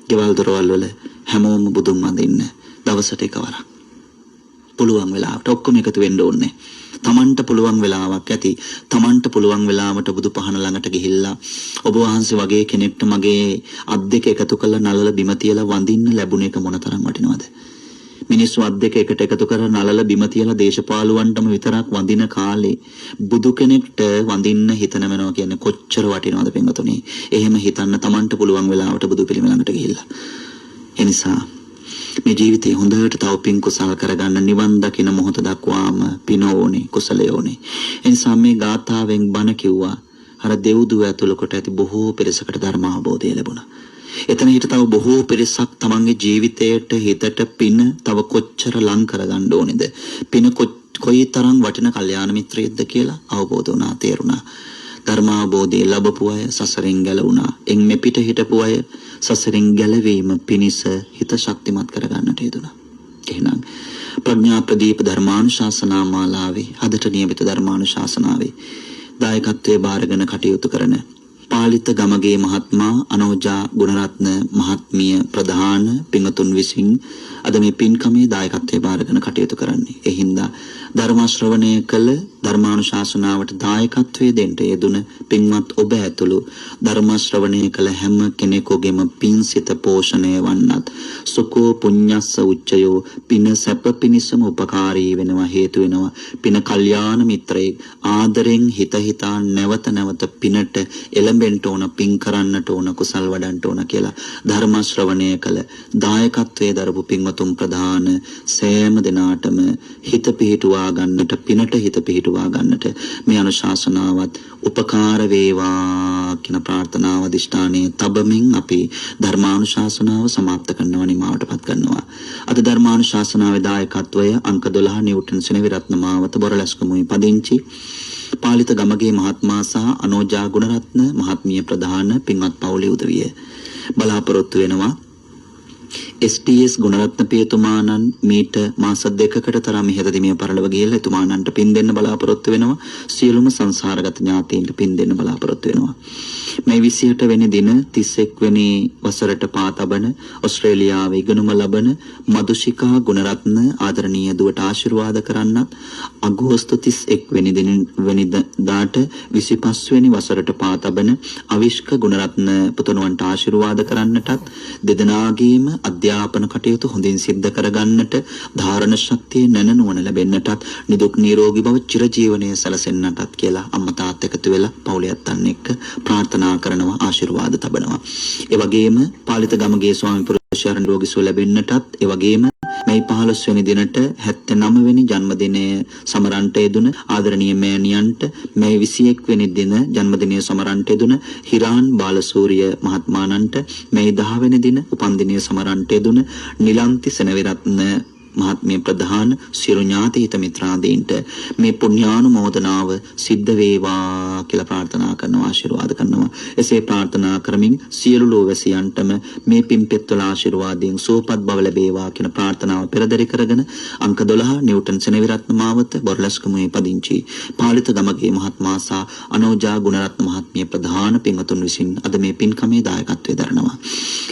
ගෙවල් දොරවල් වල හැමෝම බුදුන් වඳින්න දවසට එකවරක් පුළුවන් වෙලාවට ඔක්කොම එකතු වෙන්න ඕනේ. තමන්ට පුළුවන් වෙලාවක් ඇති. තමන්ට පුළුවන් වෙලාවට බුදු පහන ළඟට ගිහිල්ලා ඔබ වහන්සේ වගේ කෙනෙක්ට මගේ අත් දෙක එකතු කරලා නලල බිම තියලා වඳින්න ලැබුණ එක මොනතරම් වටිනවද? මිනිස්සු අත් දෙක එකට එකතු කරලා නලල බිම තියලා දේශපාලුවන්ටම විතරක් වඳින කාලේ බුදු කෙනෙක්ට වඳින්න හිතනමනවා කියන්නේ කොච්චර වටිනවද පින්වතුනි? එහෙම හිතන්න තමන්ට පුළුවන් වෙලාවට බුදු පිළිම ළඟට ගිහිල්ලා. ඒ නිසා මේ ජීවිතේ හොඳට තව පින් කුසල් කරගන්න නිවන් දකින මොහොත දක්වාම පින ඕනේ, කුසලය ඕනේ. ඒ නිසා මේ ගාථාවෙන් බණ කිව්වා අර දෙව්දුව ඇතුළු කොට ඇති බොහෝ පිරිසකට ධර්ම අවබෝධය ලැබුණා. එතන හිට තව බොහෝ පිරිසක් තමන්ගේ ජීවිතයට හිතට පින තව කොච්චර ලං කරගන්න ඕනේද? පින කොයිතරම් වටින කල්යාණ මිත්‍රයෙක්ද කියලා අවබෝධ වුණා, තේරුණා. ධර්මාබෝධය ලැබපු අය සසරෙන් ගැලවුණා. එන් මෙපිට හිටපු අය සසරෙන් ගැලවීම පිණිස හිත ශක්තිමත් කරගන්නට යෙදුණා. එහෙනම් ප්‍රඥා ප්‍රදීප ධර්මානුශාසනා මාලාවේ අදට නියමිත ධර්මානුශාසනාවේ දායකත්වයේ බාරගෙන කටයුතු කරන පාලිත ගමගේ මහත්මා අනෝජා ගුණරත්න මහත්මිය ප්‍රධාන පින්වතුන් විසින් අද මේ පින්කමේ දායකත්වයේ බාරගෙන කටයුතු කරන්නේ. ඒ හින්දා ධර්ම ශ්‍රවණය කළ ධර්මානුශාසනාවට දායකත්වයේ දෙන්න යෙදුන පින්වත් ඔබ ඇතුළු ධර්ම ශ්‍රවණය කළ හැම කෙනෙකුගේම පින්සිත පෝෂණය වන්නත් සුකෝ පුඤ්ඤස්ස උච්චයෝ පින සැප පිණිසම උපකාරී වෙනවා, හේතු වෙනවා. පින කල්යාණ මිත්‍රයෙක් ආදරෙන් හිත හිතා නැවත නැවත පිනට එළඹෙන්න ඕන, පින් කරන්නට ඕන, කුසල් වඩන්නට ඕන කියලා ධර්ම ශ්‍රවණය කළ දායකත්වයේ දරපු පින්වතුන් ප්‍රධාන සෑම දිනාටම හිත පිහිටුවා ගන්නට, පිනට හිත පිහිටුවා ගන්නට මේ අනුශාසනාවත් උපකාර වේවා කියන ප්‍රාර්ථනාව අධිෂ්ඨානයේ තබමින් අපි ධර්මානුශාසනාව સમાપ્ત කරනවා, නිමාවටපත් කරනවා. අද ධර්මානුශාසනාවේ දායකත්වය අංක 12 නිව්ටන් සෙනවිරත්න මාවත බොරලැස්කමුයි පදිංචි පාලිත ගමගේ මහත්මයා සහ අනෝජා ගුණරත්න මහත්මිය ප්‍රධාන පින්වත් පවුලේ උදවිය බලාපොරොත්තු වෙනවා. STS ගුණරත්න පියතුමාණන් මීට මාස 2කට තරම් ඉහතදී මේ පරලොව ගිහිල්ලා එතුමාණන්ට පින් දෙන්න බලාපොරොත්තු වෙනවා. සියලුම සංසාරගත ඥාතීන්ට පින් දෙන්න බලාපොරොත්තු වෙනවා. මේ 28 වෙනි දින 31 වෙනි වසරට පා තබන ඕස්ට්‍රේලියාවේ ඉගෙනුම ලබන මදුෂිකා ගුණරත්න ආදරණීය දුවට ආශිර්වාද කරන්නත් අගෝස්තු 31 වෙනිදාට 25 වෙනි වසරට පා තබන අවිෂ්ක ගුණරත්න පුතුණුවන්ට ආශිර්වාද කරන්නටත් දෙදෙනාගේම අධ්‍යාපන කටයුතු හොඳින් සිද්ධ කරගන්නට ධාරණ ශක්තිය නැනනුවන ලැබෙන්නටත් නිදුක් නිරෝගී බව චිරජීවනයේ සැලසෙන්නටත් කියලා අම්මා තාත්තා එකතු වෙලා පවුලේ අත්තන් එක්ක ප්‍රාර්ථනා කරනවා, ආශිර්වාද තබනවා. ඒ වගේම පාලිත ගමගේ ස්වාමි පුරුෂයන් රෝගී සුව ලැබෙන්නටත්, ඒ වගේම මේ 15 වෙනි දිනට 79 වෙනි ජන්මදිනය සමරන්ට යෙදුන ආදරණීය මෑණියන්ට, මේ 21 වෙනි දින ජන්මදිනය සමරන්ට යෙදුන හිරාන් බාලසූරිය මහත්මයාණන්ට, මේ 10 වෙනි දින උපන්දිනය සමරන්ට යෙදුන නිලන්ති සෙනවිරත්න මහත්මිය ප්‍රධාන සියලු ඥාති හිත මිත්‍රාදීන්ට මේ පුණ්‍යානුමෝදනාව සිද්ධ වේවා කියලා ප්‍රාර්ථනා කරනවා ආශිර්වාද කරනවා. එසේ ප්‍රාර්ථනා කරමින් සියලු ලෝවැසියන්ටම මේ පින්පෙත්වල ආශිර්වාදයෙන් සුවපත් බව ලැබේවා කියන ප්‍රාර්ථනාව පෙරදරි කරගෙන අංක 12 නිව්ටන් සෙනවිරත්න මාවත බොරලස්කමුවේ පදිංචි පාලිත ගමගේ මහත්මාසා අනෝජා ගුණරත්න මහත්මිය ප්‍රධාන පින්වතුන් විසින් අද මේ පින්කමේ දායකත්වයේ දරනවා.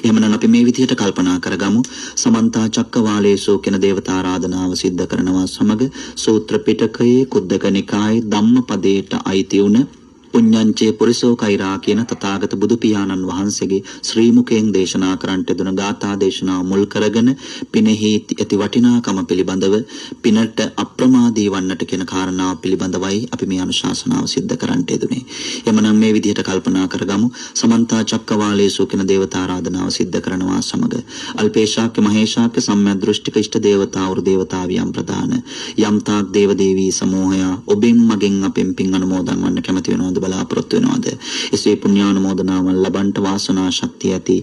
එහෙමනම් අපි මේ විදිහට කල්පනා කරගමු. සමන්ත චක්කවාලේසෝ කියන දේවතා ආරාධනාව සිද්ධ කරනවා සමග සූත්‍ර පිටකයේ කුද්දක නිකායේ ධම්මපදයට අයිති වුණ පුඤ්ඤංචේ පුරිසෝ කෛරා කියන තථාගත බුදු පියාණන් වහන්සේගේ ශ්‍රී මුඛයෙන් දේශනා කරන්නට දුන ගාථා දේශනාව මුල් කරගෙන පිනෙහි ඇති වටිනාකම පිළිබඳව පිනට අප්‍රමාදී වන්නට කියන කාරණාව පිළිබඳවයි අපි මේ අනුශාසනාව සිද්ධ කරන්නට යෙදුනේ. එමනම් මේ විදිහට කල්පනා කරගමු. සමන්ත චක්කවාලේසු කියන දේවතා ආරාධනාව සිද්ධ කරනවා සමග අල්පේශාක්‍ය මහේශාක්‍ය සම්‍යක් දෘෂ්ටික ඉෂ්ට දේවතාවුරු දේවතාවියන් ප්‍රදාන යම්තාක් දේව දේවී සමූහය ඔබෙන් මගෙන් අපෙන් පින් අනුමෝදන් වන්න කැමති වෙනවද බලාපොරොත්තු වෙනවද? එසේ පුණ්‍යානුමෝදනාවන් ලබන්ට වාසනා ශක්තිය ඇති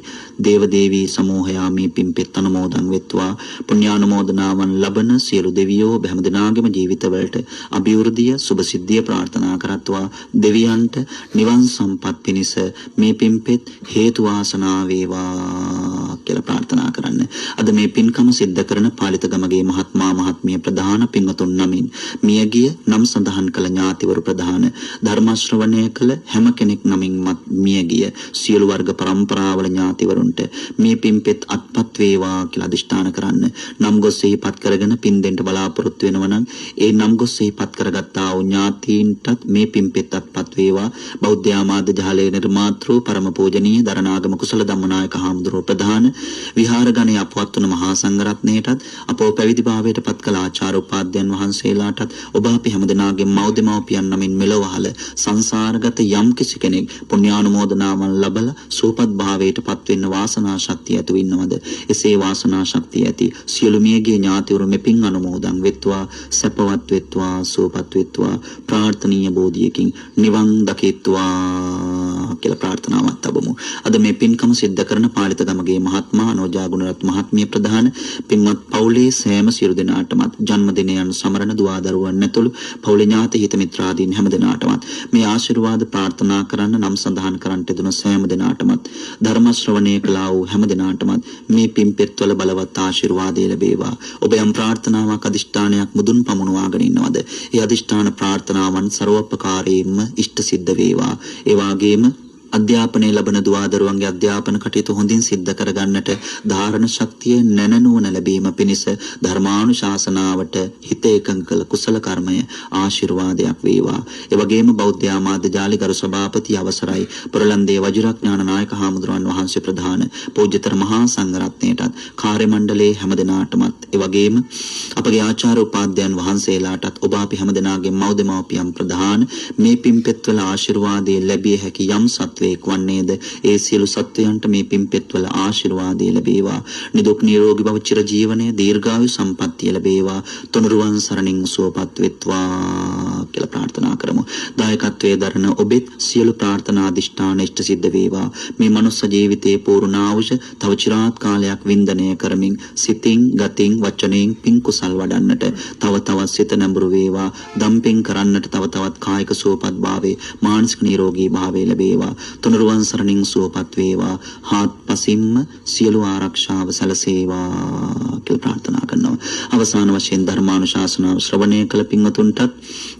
දේව දේවී සමූහයා මේ පින්පෙත් අනුමෝදන් වෙත්වා. පුණ්‍යානුමෝදනාවන් ලබන සියලු දෙවියෝ හැම දිනාගේම ජීවිතවලට අභිවෘද්ධිය සුභ සිද්ධිය ප්‍රාර්ථනා කරත්වා. දෙවියන්ට නිවන් සම්පත් පිණිස මේ පින්පෙත් හේතු වාසනා වේවා කියලා ප්‍රාර්ථනා කරන්න. අද මේ පින්කම සිද්ධ කරන පාලිත ගමගේ මහත්මා මහත්මිය ප්‍රධාන පින්වතුන් නමින් මියගිය නම් සඳහන් කළ ඥාතිවරු ප්‍රධාන ධර්ම ශ්‍රවණය කළ හැම කෙනෙක් නමින් මියගිය සියලු වර්ග પરම්පරාවල ඥාතිවරුන්ට මේ පින්පෙත් අත්පත් වේවා කියලා අදිෂ්ඨාන කරන්න. නම් ගොස් සිහිපත් කරගෙන පින් දෙන්න බලාපොරොත්තු වෙනවා නම් ඒ නම් ගොස් සිහිපත් කරගත්තා වූ ඥාතීන්ටත් මේ පින්පෙත් අත්පත් වේවා. බෞද්ධ ආමාද්‍ය ජාලයේ නිර්මාතෘ පරම පූජනීය දරණාගම කුසල ධම්මනායක හාමුදුරුවෝ ප්‍රධාන විහාර ගණයේ අපවත් වන මහා සංඝරත්නයටත් අපව පැවිදි භාවයට පත් කළ ආචාර්ය උපාධ්‍යයන් වහන්සේලාටත් ඔබ අපි හැමදෙනාගේම මව්දෙමව්පියන් නමින් මෙලොවහල සංසාරගත යම් කිසි කෙනෙක් පුණ්‍යානුමෝදනාවන් ලබලා සූපත් භාවයට පත් වෙන්න වාසනා ශක්තිය ඇති වෙන්නවද? එසේ වාසනා ශක්තිය ඇති සියලු මියගේ ඥාතිවරු මෙපින් අනුමෝදන් වෙත්වා, සැපවත් වෙත්වා, සූපත් වෙත්වා, ප්‍රාර්ථනීය බෝධියකින් නිවන් දකීත්වා කියලා ප්‍රාර්ථනාවක් තබමු. අද මේ පින්කම සිද්ධ කරන පාලිත ගමගේ මහත්මා අනෝජා ගුණරත්න මහත්මිය ප්‍රධාන පින්වත් පවුලේ සෑම සියලු දෙනාටමත් ජන්මදිනයන් සමරන දුවා දරුවන් ඇතුළු පවුලේ ඥාති හිත මිත්‍රාදීන් හැම දෙනාටමත් මේ ආශිර්වාද ප්‍රාර්ථනා කරන්න නම් සඳහන් කරන්නට දුන සෑම දෙනාටමත් ධර්ම ශ්‍රවණය කළා වූ හැම දෙනාටමත් මේ පින්පෙත්වල බලවත් ආශිර්වාදය ලැබේවා. ඔබ යම් ප්‍රාර්ථනාවක් අදිෂ්ඨානයක් මුදුන් පමුණවාගෙන ඉන්නවද? ඒ අදිෂ්ඨාන ප්‍රාර්ථනාවන් ਸਰවපකාරයෙන්ම ඉෂ්ට සිද්ධ වේවා. ඒ වාගේම අධ්‍යාපනයේ ලබන දුවදරුවන්ගේ අධ්‍යාපන කටයුතු හොඳින් සිද්ධ කරගන්නට ධාරණ ශක්තිය නැනනුවන ලැබීම පිණිස ධර්මානුශාසනාවට හිත එකඟ කළ කුසල කර්මය ආශිර්වාදයක් වේවා. ඒ වගේම බෞද්ධ ආමාද්‍ය ජාලි ගරු සභාපති අවසරයි පොරලන්දේ වජිරඥාන නායක හාමුදුරන් වහන්සේ ප්‍රධාන පූජ්‍යතර මහා සංඝරත්නයටත් කාර්ය මණ්ඩලයේ හැම දෙනාටමත් ඒ වගේම අපගේ ආචාර්ය උපාධ්‍යයන් වහන්සේලාටත් ඔබ අපි හැම දෙනාගේ මව්දෙමව්පියන් ප්‍රධාන මේ පින්පෙත්වල ආශිර්වාදයේ ලැබිය හැකි යම් සත්වයක් වන්නේද ඒ සියලු සත්වයන්ට මේ පින්පෙත්වල ආශිර්වාදය ලැබේවා. නිදුක් නිරෝගී භව චිර ජීවනය දීර්ඝායු සම්පන්නිය ලැබේවා. තුනුරුවන් සරණින් සුවපත් වෙත්වා කියලා ප්‍රාර්ථනා කරමු. දායකත්වයේ දරන ඔබෙත් සියලු ප්‍රාර්ථනා අධිෂ්ඨාන ඉෂ්ට සිද්ධ වේවා. මේ මනුස්ස ජීවිතයේ පූර්ණාවුෂ තව චිරාත් කාලයක් වින්දනය කරමින් සිතින් ගතින් වචනයෙන් පින් කුසල් වඩන්නට තව තවත් සිත නැඹුරු වේවා. දම්පින් කරන්නට තව තවත් කායික සුවපත් භාවයේ මානසික නිරෝගී භාවයේ ලැබේවා. තුනුරුවන් සරණින් සුවපත් වේවා. හාත්පසින්ම සියලු ආරක්ෂාව සැලසේවා කියලා ප්‍රාර්ථනා කරනවා. අවසාන වශයෙන් ධර්මානුශාසනාව ශ්‍රවණය කළ පින්වතුන්ටත්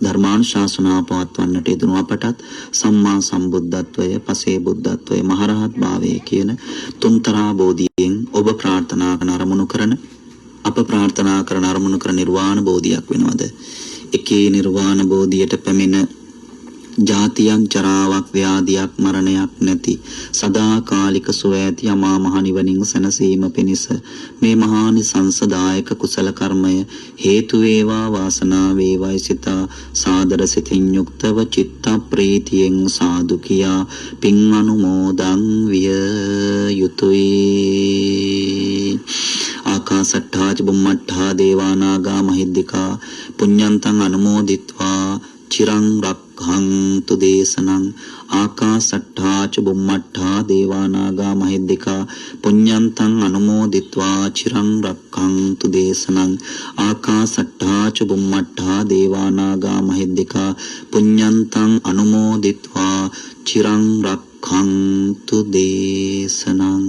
ධර්මානුශාසනාව පවත්වන්නට යෙදුණු අපටත් සම්මා සම්බුද්ධත්වය, පසේ බුද්ධත්වය, මහරහත් භාවය කියන තුන්තරා බෝධියෙන් ඔබ ප්‍රාර්ථනා කරන අරමුණු කරන අප ප්‍රාර්ථනා කරන අරමුණු කරන නිර්වාණ බෝධියක් වෙනවද? එකේ නිර්වාණ බෝධියට පැමිණ ජාතියක් ජරාවක් ව්‍යාධියක් මරණයක් නැති සදාකාලික සුව ඇති අමා මහ නිවනින් සැනසීම පිණිස මේ මහානිසංසදායක කුසල කර්මය හේතු වේවා වාසනා වේවායි සිතා සාදර සිතින් යුක්තව චිත්ත ප්‍රීතියෙන් සාදු කියා පින් අනුමෝදන් විය යුතුය. ආකාසට්ඨා ච බුම්මට්ඨා දේවානාගා මහිද්దికා පුඤ්ඤන්තං අනුමෝදිත්වා චිරං රක් රක්ඛන්තු දේශනං ආකාසට්ඨා ච බුම්මට්ඨා දේවානාගා මහිද්దికා පුඤ්ඤන්තං අනුමෝදිත්වා චිරං රක්ඛන්තු දේශනං ආකාසට්ඨා ච බුම්මට්ඨා දේවානාගා මහිද්దికා පුඤ්ඤන්තං අනුමෝදිත්වා චිරං රක්ඛන්තු දේශනං